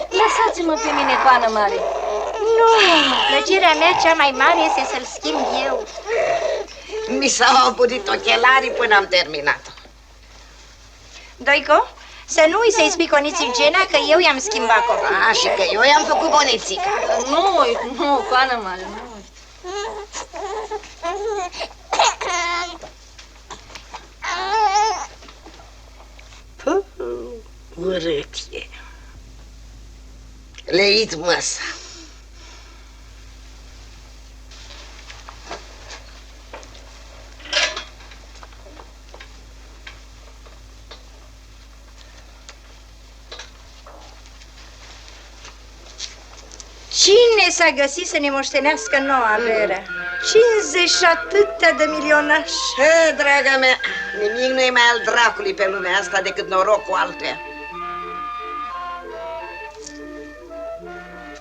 Lăsați-mă pe mine, coană mare. Nu, plăcerea mea cea mai mare este să-l schimb eu. Mi s-au aburit ochelarii până am terminat-o. Doico, să nu îi să-i spui coniții Gena că eu i-am schimbat copii. Și că eu i-am făcut bonițica. Nu, coană mare, nu. Urât e. Leit măsa. Cine s-a găsit să ne moștenească noua avere? 50 și atâtea de milionași. He, draga mea, nimic nu e mai al dracului pe lumea asta decât norocul altuia.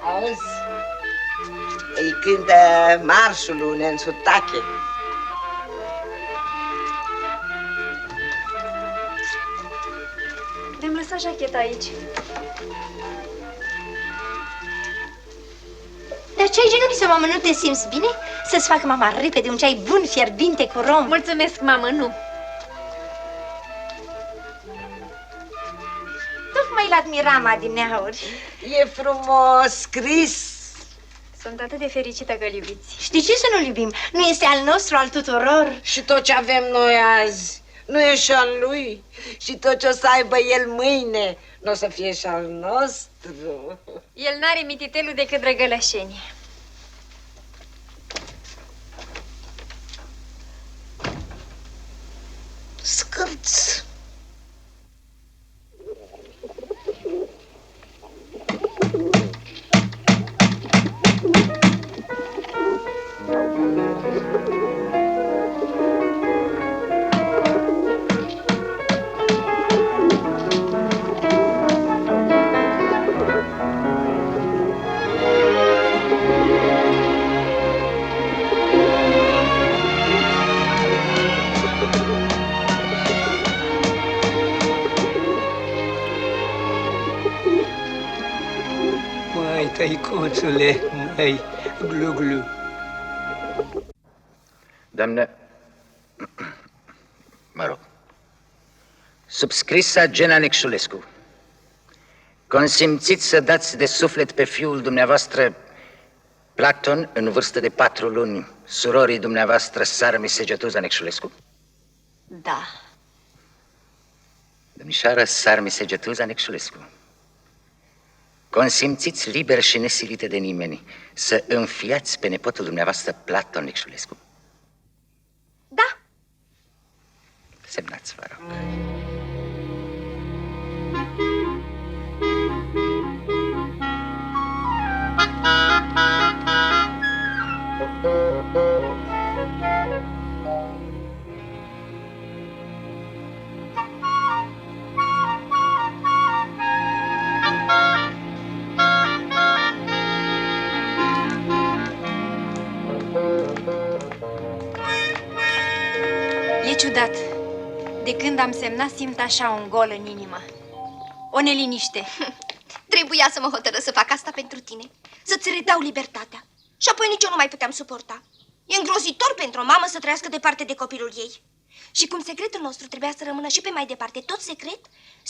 Auzi? Îi cântă marșul lui Nențutache. Mi-am lăsat jacheta aici. Dar ce ai genunchi să, mamă, nu te simți bine? Să-ți facă mama repede un ceai bun, fierbinte, cu rom. Mulțumesc, mamă, nu. Tocmai l-admiram adineauri. E frumos scris. Sunt atât de fericită că-l iubiți. Știi ce să nu-l iubim? Nu este al nostru, al tuturor. Și tot ce avem noi azi nu e și al lui. Și tot ce o să aibă el mâine nu o să fie și al nostru. El n-are mititelul decât drăgălășenie. Scârț. Măi, tăicuțule, măi, glu-glu. Doamnă, mă rog, subscrisa Gena Necșulescu, consimțiți să dați de suflet pe fiul dumneavoastră Platon, în vârstă de 4 luni, surorii dumneavoastră Sarmi Segetuza Necșulescu? Da. Domnișoară Sarmi Segetuza Necșulescu, consimțiți liber și nesilite de nimeni să înfiați pe nepotul dumneavoastră Platon Necșulescu? Da. Semnați, vă rog. E ciudat. De când am semnat, simt așa un gol în inimă. O neliniște. Trebuia să mă hotărăs să fac asta pentru tine. Să-ți redau libertatea. Și apoi nici eu nu mai puteam suporta. E îngrozitor pentru o mamă să trăiască departe de copilul ei. Și cum secretul nostru trebuia să rămână și pe mai departe tot secret,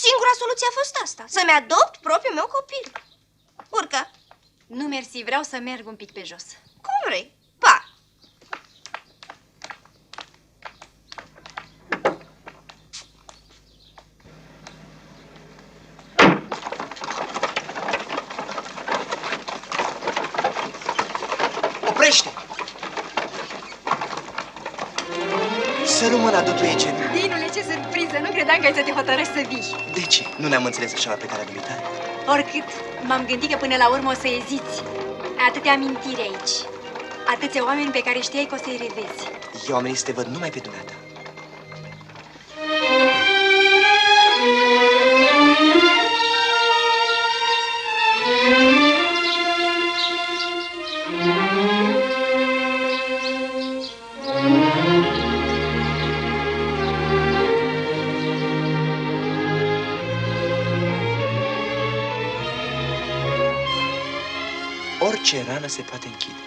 singura soluție a fost asta. Să-mi adopt propriul meu copil. Urcă. Nu, mersi, vreau să merg un pic pe jos. Cum vrei. Pa! Oprește! Să rămână du-tu, Eugen. Dinule, ce surpriză! Nu credeam că ai să te hotărăști să vii. De ce? Nu ne-am înțeles așa la plecarea dumitale? Oricât, m-am gândit că până la urmă o să eziți. Ai atâtea amintiri aici. Atâția oameni pe care știai că o să-i revezi. Eu am venit să te văd numai pe dumneata. Orice rană se poate închide.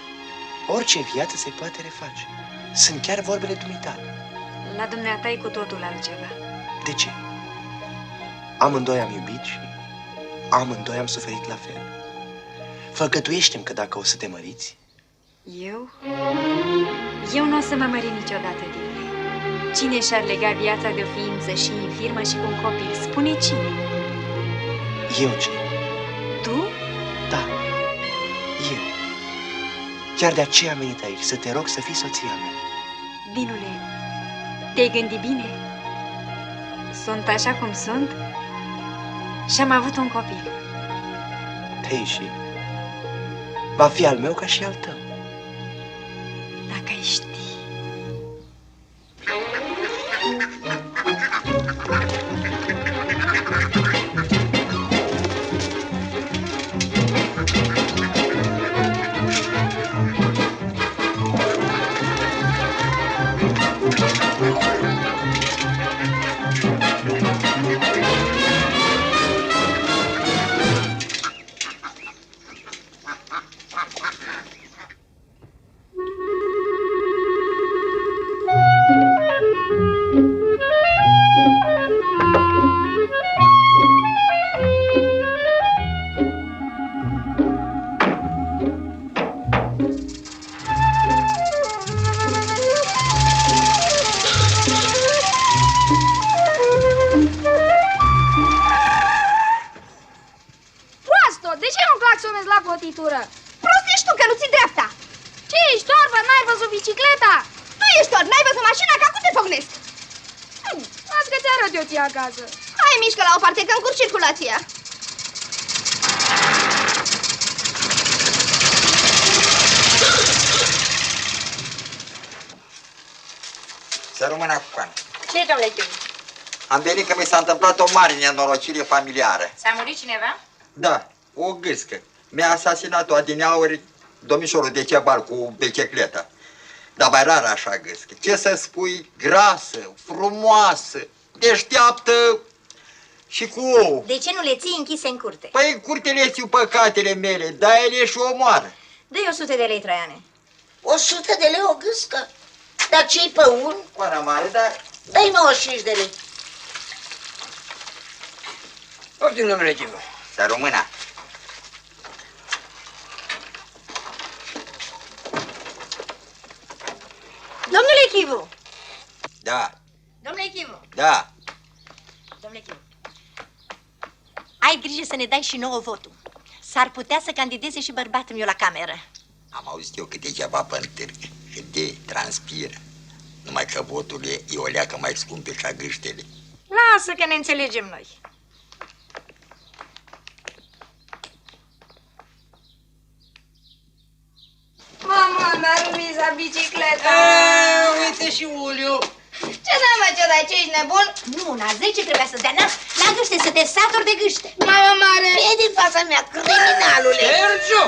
Orice viață se poate reface. Sunt chiar vorbele dumitale. La dumneata e cu totul altceva. De ce? Amândoi am iubit și amândoi am suferit la fel. Făgăduiește-mi că dacă o să te măriți... Eu? Eu nu o să mă mări niciodată, Dinule. Cine și-ar lega viața de o ființă și infirmă și cu un copil? Spune cine? Eu ce? Tu? Da, eu. Chiar de aceea am venit aici, să te rog să fii soția mea. Dinule, te-ai gândit bine? Sunt așa cum sunt și am avut un copil. Hei, și va fi al meu ca și al tău. Dacă ai ști. cotitură. Prost ești tu că nu ți dreapta. Ce ești orbă? N-ai văzut bicicleta? Tu ești orb, n-ai văzut mașina, ca cum te pocnesc? Las că ți arăt eu ție acasă. Hai, mișcă la o parte, că încurc circulația. Să rămână cu coană. Ce, domnule Chiu? Am venit că mi s-a întâmplat o mare nenorocire familiară. S-a murit cineva? Da, o gâscă. Mi-a asasinat-o adineauri domnișorul de cebal cu bicicleta. Dar mai rar așa gâscă. Ce să spui, grasă, frumoasă, deșteaptă și cu ou. De ce nu le ții închise în curte? Păi în curte le țiu păcatele mele, dar ele și omoară. Dă-i 100 de lei, Traiane. 100 de lei o gâscă? Dar ce-i pe un? Coana mare, dar... Dă-i 95 de lei. Poftim, domnule Chivu. Să rămână. Domnule Chivu! Da. Domnule Chivu! Da. Domnule Chivu, ai grijă să ne dai și nouă votul. S-ar putea să candideze și bărbatul meu la cameră. Am auzit eu câte ceva pe întârg, cât de transpiră. Numai că votul e o leacă mai scumpă ca gâștele. Lasă că ne înțelegem noi. Mama mi-a rupt bicicleta. Uite și Uliu. Ce n-am mai ce dai, ce ești nebun? Nu, una 10 trebuia să-ți dea la gâște, să te saturi de gâște. Mama mare! E din fața mea, criminalule! Sergiu!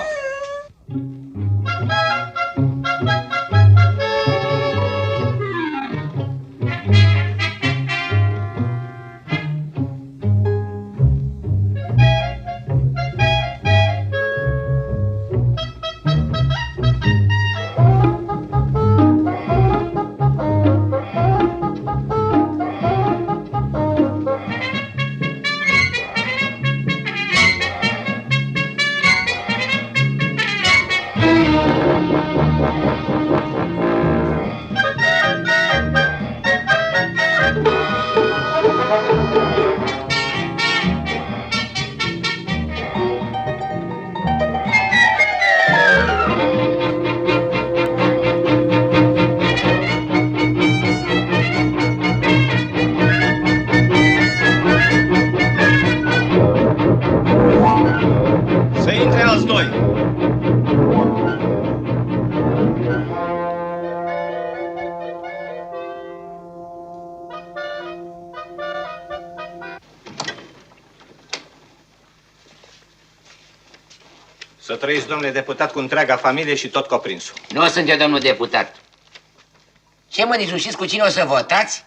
Să intre alți doi. Să trăiți, domnule deputat, cu întreaga familie și tot coprinsul. Nu sunt eu, domnul deputat. Ce mă, nici nu știți cu cine o să votați?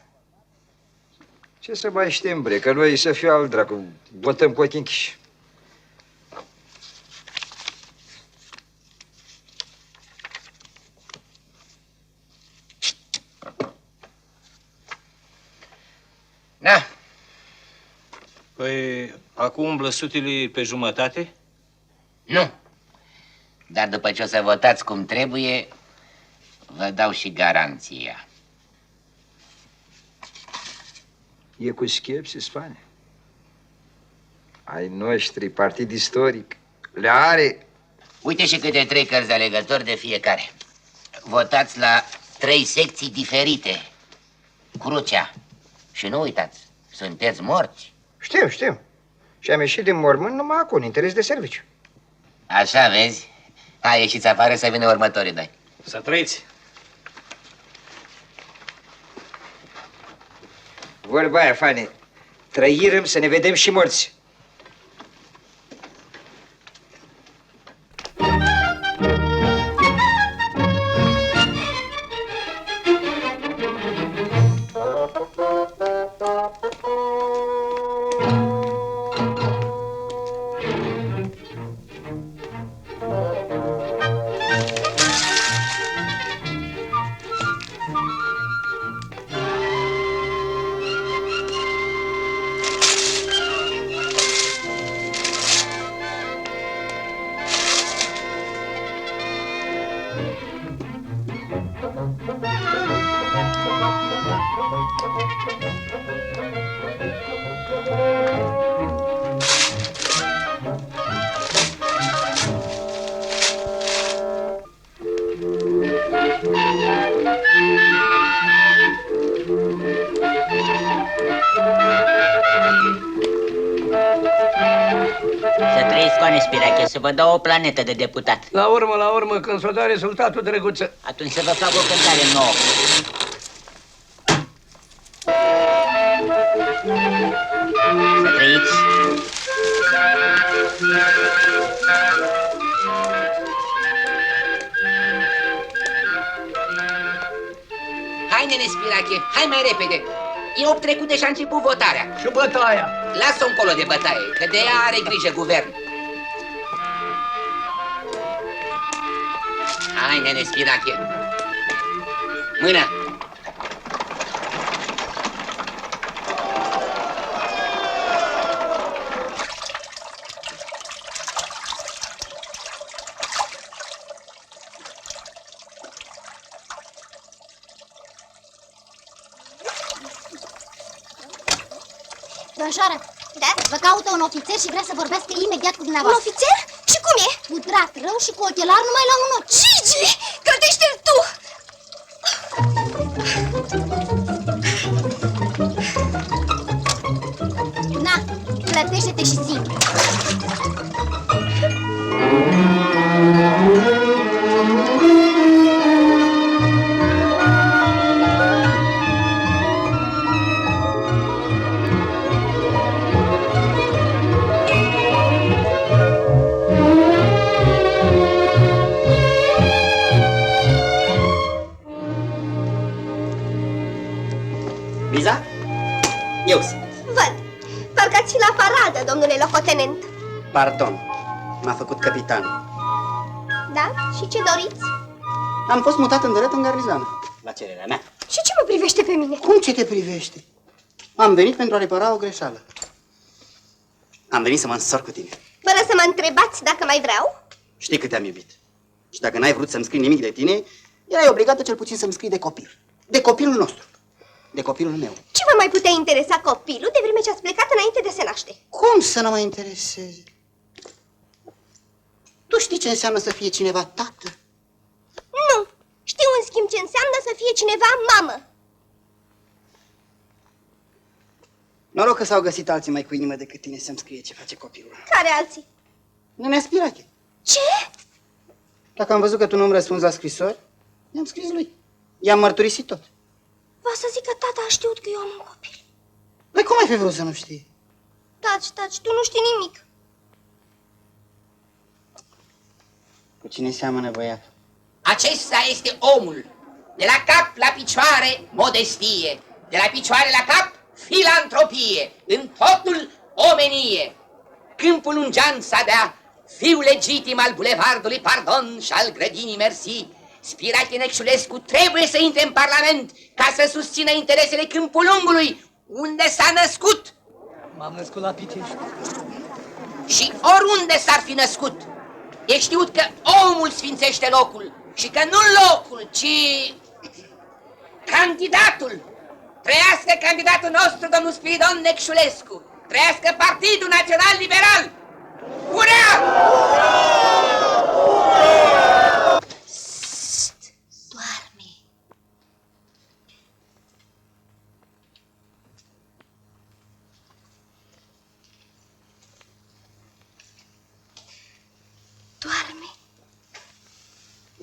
Ce să mai știm, bre, că noi să fie al dracu, votăm cu ochii închiși. Da. Păi, acum umblă sutile pe jumătate? Nu. Dar după ce o să votați cum trebuie, vă dau și garanția. E cu schepsi, Spane. Ai noștri, partid istoric, le are. Uite și câte 3 cărți de alegători de fiecare. Votați la 3 secții diferite. Crucea. Și nu uitați, sunteți morți. Știu. Și am ieșit din mormânt numai acum, în interes de serviciu. Așa vezi? Hai, ieșiți afară să vină următorii doi. Să trăiți. Vorba aia, Fane. Trăirăm să ne vedem și morți. Să trăiți, Coane Spirache, să vă dau o planetă de deputat. La urmă, când s-o da rezultatul, drăguță. Atunci să vă fac o cântare nouă. Să trăiți. Hai, nene Spirache, hai mai repede. E 8 trecut de și-a început votarea. Și bătaia. Lasă-o încolo de bătaie, că de ea are grijă guvern. Hai, nene Spirache. Mâna. Domnișoară, da? Vă caută un ofițer și vrea să vorbească imediat cu dumneavoastră. Un ofițer? Și cum e? Cu drap rău și cu ochelari numai la un ochi. Gigi, crătește-l tu! Na, plătește-te și singur. Liza? Eu sunt. Văd. Parcă ați fi la paradă, domnule locotenent. Pardon, m-a făcut capitan. Da? Și ce doriți? Am fost mutat în drept în garnizonă, la cererea mea. Și ce mă privește pe mine? Cum ce te privește? Am venit pentru a repara o greșeală. Am venit să mă însor cu tine. Fără să mă întrebați dacă mai vreau? Știi cât te-am iubit. Și dacă n-ai vrut să-mi scrii nimic de tine, erai obligată cel puțin să-mi scrii de copil. De copilul nostru. De copilul meu. Ce vă mai putea interesa copilul de vreme ce ați plecat înainte de a se naște? Cum să nu mă intereseze? Tu știi ce înseamnă să fie cineva tată? Nu. Știu în schimb ce înseamnă să fie cineva mamă. Noroc că s-au găsit alții mai cu inimă decât tine să-mi scrie ce face copilul. Care alții? Nenea Spirache. Ce? Dacă am văzut că tu nu-mi răspunzi la scrisori, i-am scris lui. I-am mărturisit tot. Va să zic că tata a știut că eu am un copil. Păi cum ai fi vrut să nu știi? Taci, tu nu știi nimic. Cu cine seamănă băiatul? Acesta este omul. De la cap la picioare, modestie. De la picioare la cap, filantropie. În totul, omenie. Câmpul Ungean s-a dea, fiul legitim al bulevardului Pardon și al grădinii Mersi. Spirache Necșulescu trebuie să intre în Parlament ca să susțină interesele Câmpulungului, unde s-a născut. M-am născut la Pitești. Și oriunde s-ar fi născut, e știut că omul sfințește locul și că nu locul, ci candidatul. Trăiască candidatul nostru, domnul Spiridon Necșulescu! Trăiască Partidul Național Liberal! Urea! Doarme.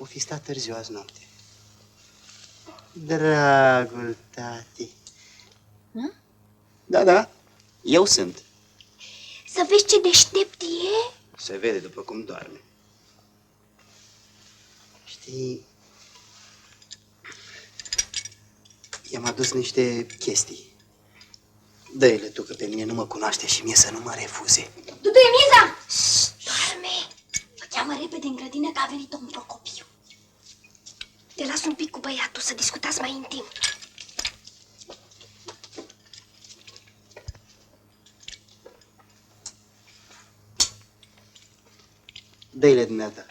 O fi stat târziu azi noapte. Dragul tati. Da, eu sunt. Să vezi ce deștept e. Se vede după cum doarme. Știi, i-am adus niște chestii. Dă-le tu, că pe mine nu mă cunoaște și mie să nu mă refuze. Dudu, e miza! Doarme! Mă cheamă repede în grădină că a venit domnul Procopiu. Te las un pic cu băiatul să discutați mai intim. Dă-le dumneata.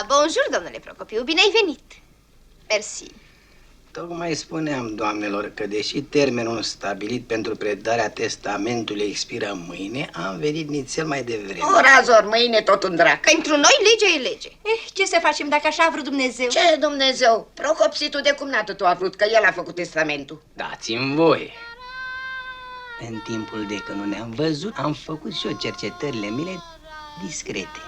Bonjour, domnule Procopiu, bine ai venit. Mersi. Tocmai spuneam, doamnelor, că deși termenul stabilit pentru predarea testamentului expiră mâine, am venit nițel mai devreme. O razor, mâine tot un drac. Pentru noi legea e lege. Ce să facem dacă așa a vrut Dumnezeu? Ce Dumnezeu? Procopsitul de cumnatul tu a vrut, că el a făcut testamentul. Dați-mi voie. În timpul de când nu ne-am văzut, am făcut și eu cercetările mele discrete.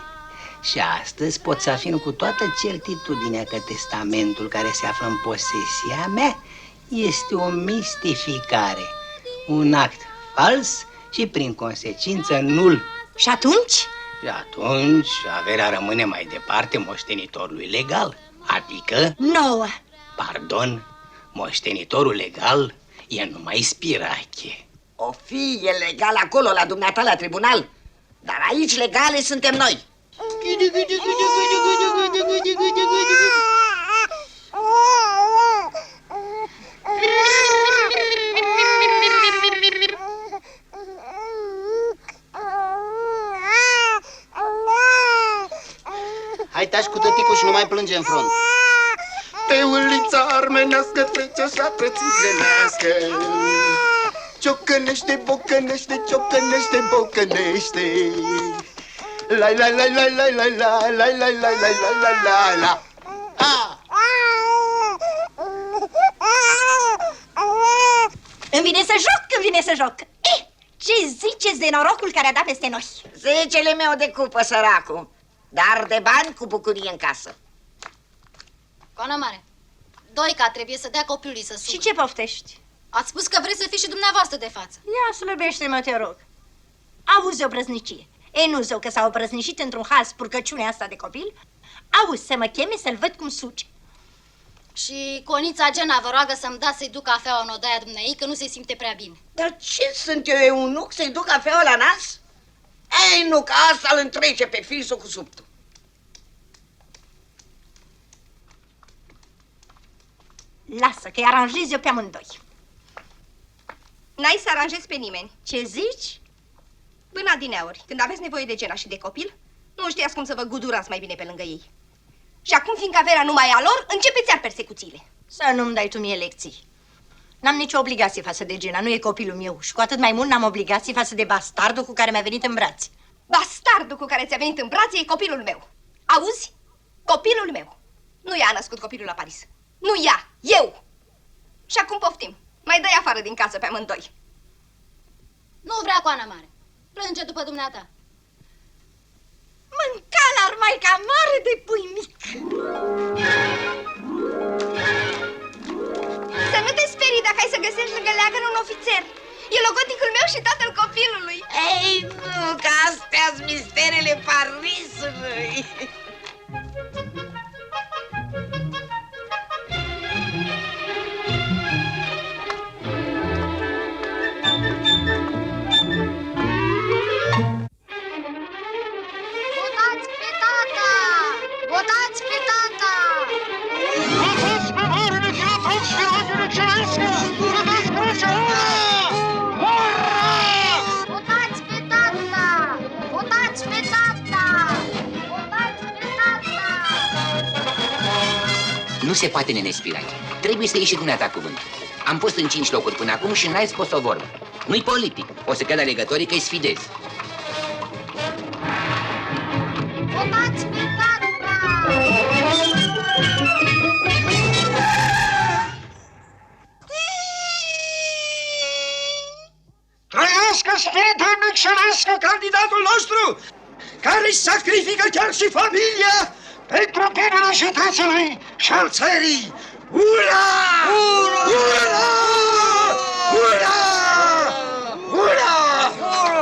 Și astăzi pot să afirm cu toată certitudinea că testamentul care se află în posesia mea este o mistificare, un act fals și prin consecință nul. Și atunci? Și atunci averea rămâne mai departe moștenitorului legal, adică... Nouă. Pardon, moștenitorul legal e numai Spirache. O fi e legal acolo, la dumneata, la tribunal, dar aici legale suntem noi. Hai, taci cu tăticul și nu mai plânge în front. Pe ulița armenească trece așa trățiglenească. Ciocănește, bocănește, ciocănește, bocănește. La la la la la la la la la la la la la la. Îmi vine să joc. Ce ziceți de norocul care a dat peste noi? Zecele meu de cupă, săracul, dar de bani cu bucurie în casă. Coana mare, Doica trebuie să dea copilului să sugă. Și ce poftești? Ați spus că vreți să fiți și dumneavoastră de față. Ia slăbește-mă, te rog. Auzi o brăznicie. E, nu zău că s-au brăznicit într-un hal spurcăciunea asta de copil. Auzi, să mă cheme să-l văd cum suge. Și Conița Gena vă roagă să-mi dați să-i duc cafeaua în odaia dumneai, că nu se simte prea bine. Dar ce sunt eu, eunuc, să-i duc cafeaua la nas? Ei, nu, că asta îl întrece pe fisul cu subtul. Lasă, că-i aranjez eu pe amândoi. N-ai să aranjezi pe nimeni. Ce zici? Până adineauri, când aveți nevoie de Gena și de copil, nu știați cum să vă gudurați mai bine pe lângă ei. Și acum, fiindcă averea nu mai e a lor, începeți iar persecuțiile. Să nu-mi dai tu mie lecții. N-am nicio obligație față de Gena, nu e copilul meu. Și cu atât mai mult n-am obligații față de bastardul cu care mi-a venit în brațe. Bastardul cu care ți-a venit în brațe e copilul meu. Auzi? Copilul meu. Nu ea a născut copilul la Paris. Nu ea, eu. Și acum poftim. Mai dă-i afară din casă pe amândoi. Nu vrea Coana mare. Plânge după dumneata. Mânca la maica mare de pui mic. Să nu te sperii dacă ai să găsești lângă leagăn un ofițer. E logoticul meu și tatăl copilului. Ei, nu, că astea-s misterele Parisului. Votați pe tata! Votați pe tata! Votați pe Marele Filatos și Roagele Celescu! Votați crucea! Votați pe tata! Votați pe tata! Votați pe tata! Nu se poate, nene Spirache. Trebuie să ieși și dumneata cuvântul. Am pus în 5 locuri până acum și n-ai scos o vorbă. Nu-i politic. O să creadă alegătorii că-i sfidezi. Votați pe tata! Trăiască spiritul micșelesc, candidatul nostru! care își sacrifică chiar și familia pentru binele cetățenului și al țării. Ura! Ura! Ura! Ura! Ura!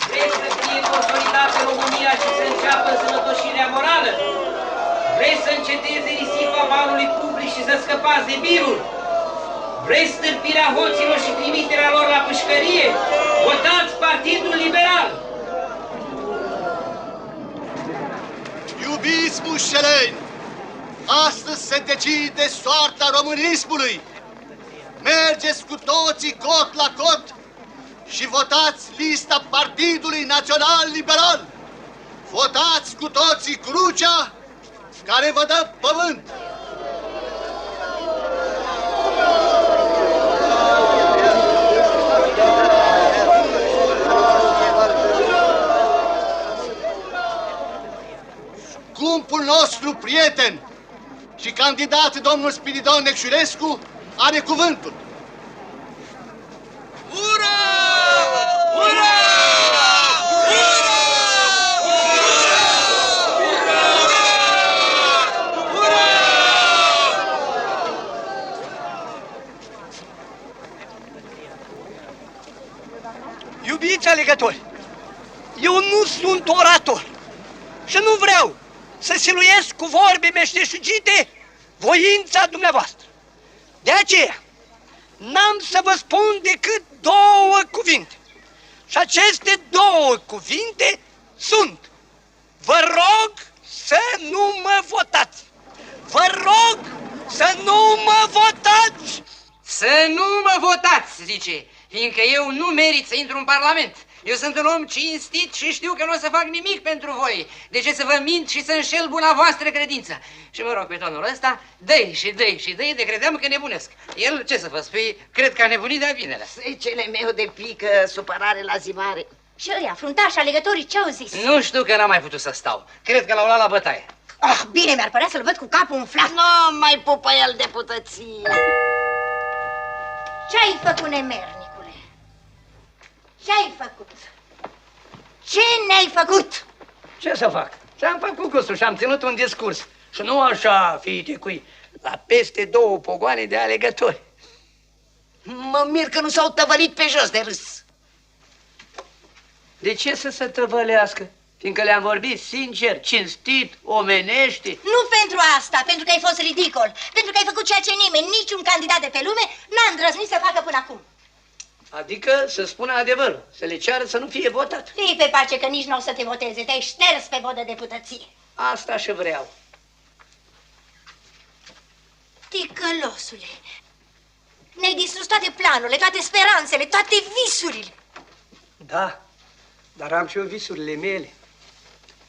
Vrei să fie consolidată România și să înceapă sănătoșirea morală? Vrei să înceteze risipa banului public și să scăpați de birul? Vrei stârpirea hoților și trimiterea lor la pușcărie? Votați Partidul Liberal! Iubiți mușeleni, astăzi se decide soarta românismului. Mergeți cu toții cot la cot și votați lista Partidului Național Liberal. Votați cu toții crucea care vă dă pământ. Scumpul nostru prieten și candidat domnul Spiridon Necșurescu are cuvântul. Ura! Ura! Iubiți alegători, eu nu sunt orator și nu vreau să siluiesc cu vorbe meșteșugite voința dumneavoastră. De aceea, n-am să vă spun decât două cuvinte. Și aceste două cuvinte sunt: vă rog să nu mă votați! Vă rog să nu mă votați! Să nu mă votați, zice, fiindcă eu nu merit să intru în Parlament. Eu sunt un om cinstit și știu că nu o să fac nimic pentru voi. De ce să vă mint și să înșel buna voastră credință? Și mă rog pe domnul ăsta, dă-i și dă-i și dă-i, de credeam că nebunesc. El, ce să vă spui, cred că a nebunit de-a binelea. Secele meu de pică, supărare la zi mare. Și ăia, fruntași, alegătorii, ce-au zis? Nu știu, că n-am mai putut să stau. Cred că l-au luat la bătaie. Ah, bine, mi-ar părea să-l văd cu capul umflat. Nu mai pupă el deputăție. Ce-ai făcut, nemernicule? Ce-ai făcut? Ce ne-ai făcut? Ce să fac? Și-am făcut cursul și am ținut un discurs. Și nu așa, fiite cui, la peste 2 pogoane de alegători. Mă mir că nu s-au tăvălit pe jos de râs. De ce să se tăvălească? Fiindcă le-am vorbit sincer, cinstit, omenește. Nu pentru asta, pentru că ai fost ridicol. Pentru că ai făcut ceea ce nimeni, niciun candidat de pe lume, n-a îndrăznit să facă până acum. Adică să spună adevărul, să le ceară să nu fie votat. Fii pe pace că nici nu o să te voteze, te-ai șters pe vot de deputăție. Asta și vreau. Ticălosule, ne-ai distrus toate planurile, toate speranțele, toate visurile. Da, dar am și eu visurile mele,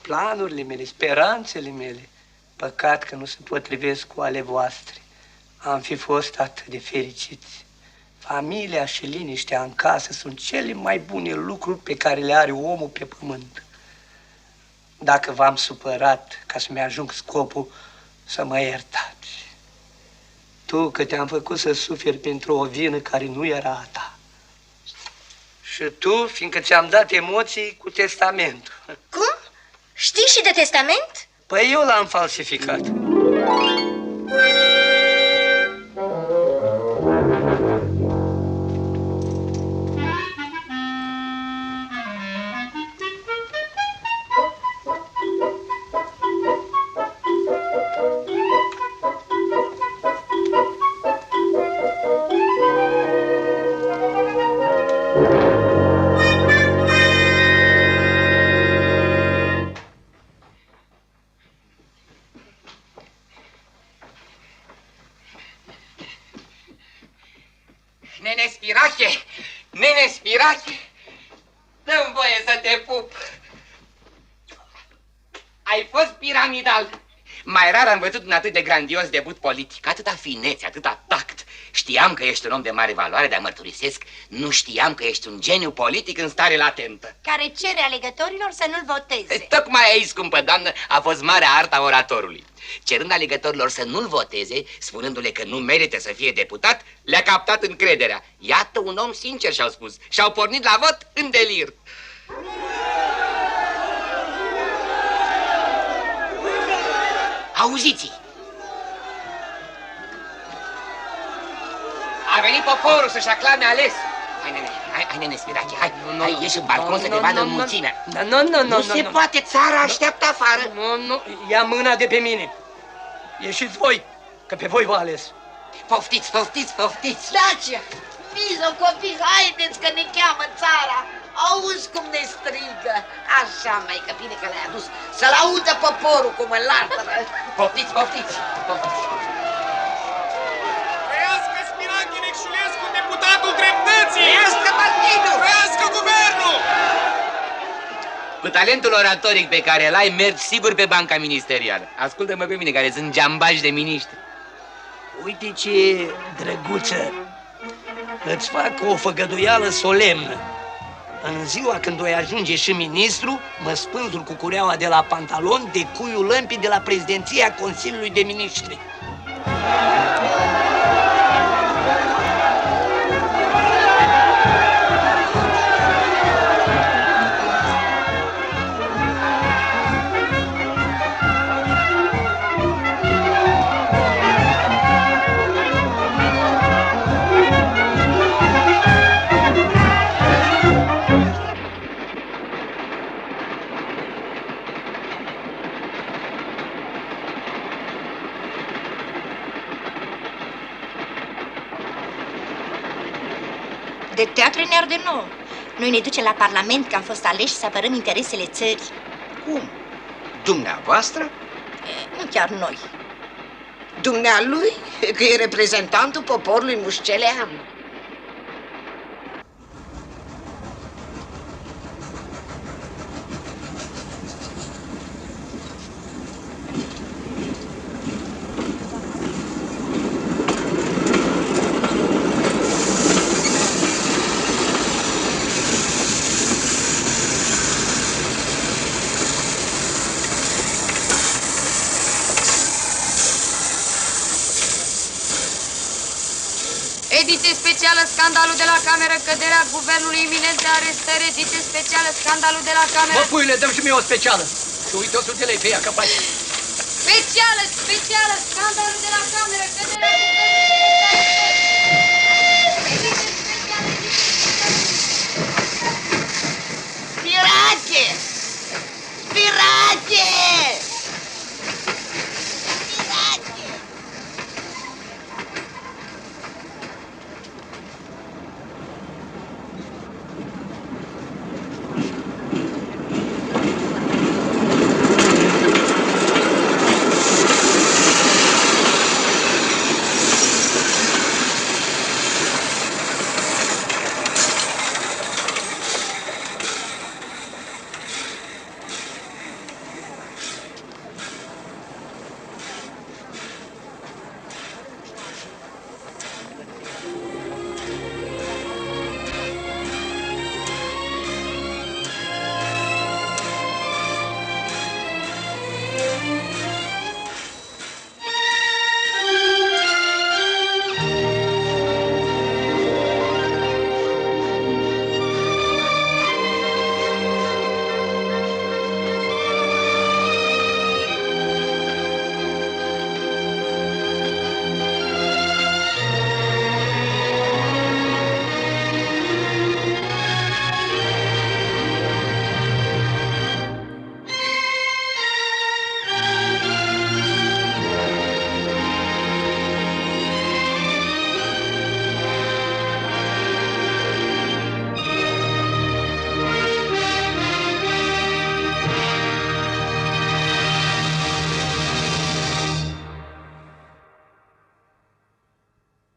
planurile mele, speranțele mele. Păcat că nu se potrivesc cu ale voastre. Am fi fost atât de fericiți. Familia și liniștea în casă sunt cele mai bune lucruri pe care le are omul pe pământ. Dacă v-am supărat ca să-mi ajung scopul, să mă iertați. Tu că te-am făcut să suferi pentru o vină care nu era a ta. Și tu, fiindcă ți-am dat emoții cu testamentul. Cum? Știi și de testament? Păi eu l-am falsificat. Nene Spirache! Nene Spirache! Dă-mi voie să te pup! Ai fost piramidal! Mai rar am văzut un atât de grandios debut politic, atâta finețe, atâta tact. Știam că ești un om de mare valoare, dar mărturisesc, nu știam că ești un geniu politic în stare latentă. Care cere alegătorilor să nu-l voteze. Tocmai aici, scumpă doamnă, a fost marea arta oratorului. Cerând alegătorilor să nu-l voteze, spunându-le că nu merită să fie deputat, le-a captat încrederea. Iată un om sincer, și-au spus, și-au pornit la vot în delir. Auziți-i! A venit poporul să-și aclame ales. Hai, nene, hai, nene, Spirache, hai, ieși în balcon să te vadă în mulțime. Nu se poate, țara așteaptă afară. Nu, ia mâna de pe mine. Ieșiți voi, că pe voi v-a ales. Poftiți! Dacia, Mizo, copii, haideți că ne cheamă țara. Auzi cum ne strigă. Așa, măică, bine că l-ai adus. Să-l audă poporul cum îl lartără. Poftiți! Trăiască Spirache Necșulescu, deputatul dreptății! Trăiască partidul! Trăiască guvernul! Cu talentul oratoric pe care l-ai, mergi sigur pe banca ministerială. Ascultă-mă pe mine, care sunt geambași de miniștri. Uite ce drăguță. Îți fac o făgăduială solemnă. În ziua când voi ajunge și ministru, mă spânzur cu cureaua de la pantalon de cuiul lămpii de la președinția Consiliului de Ministri. De teatru ne de nou. Noi ne ducem la Parlament că am fost aleși să apărăm interesele țării. Cum? Dumneavoastră? Nu chiar noi. Dumnealui, că e reprezentantul poporului mușcelean. Ediție specială, scandalul de la cameră, căderea guvernului, iminență arestări, ediție specială, scandalul de la cameră. Bă, puiule, dăm și mie o specială. Și uite 100 de lei pe ea, că faci. Specială, scandalul de la cameră, căderea Spirache! Spirache!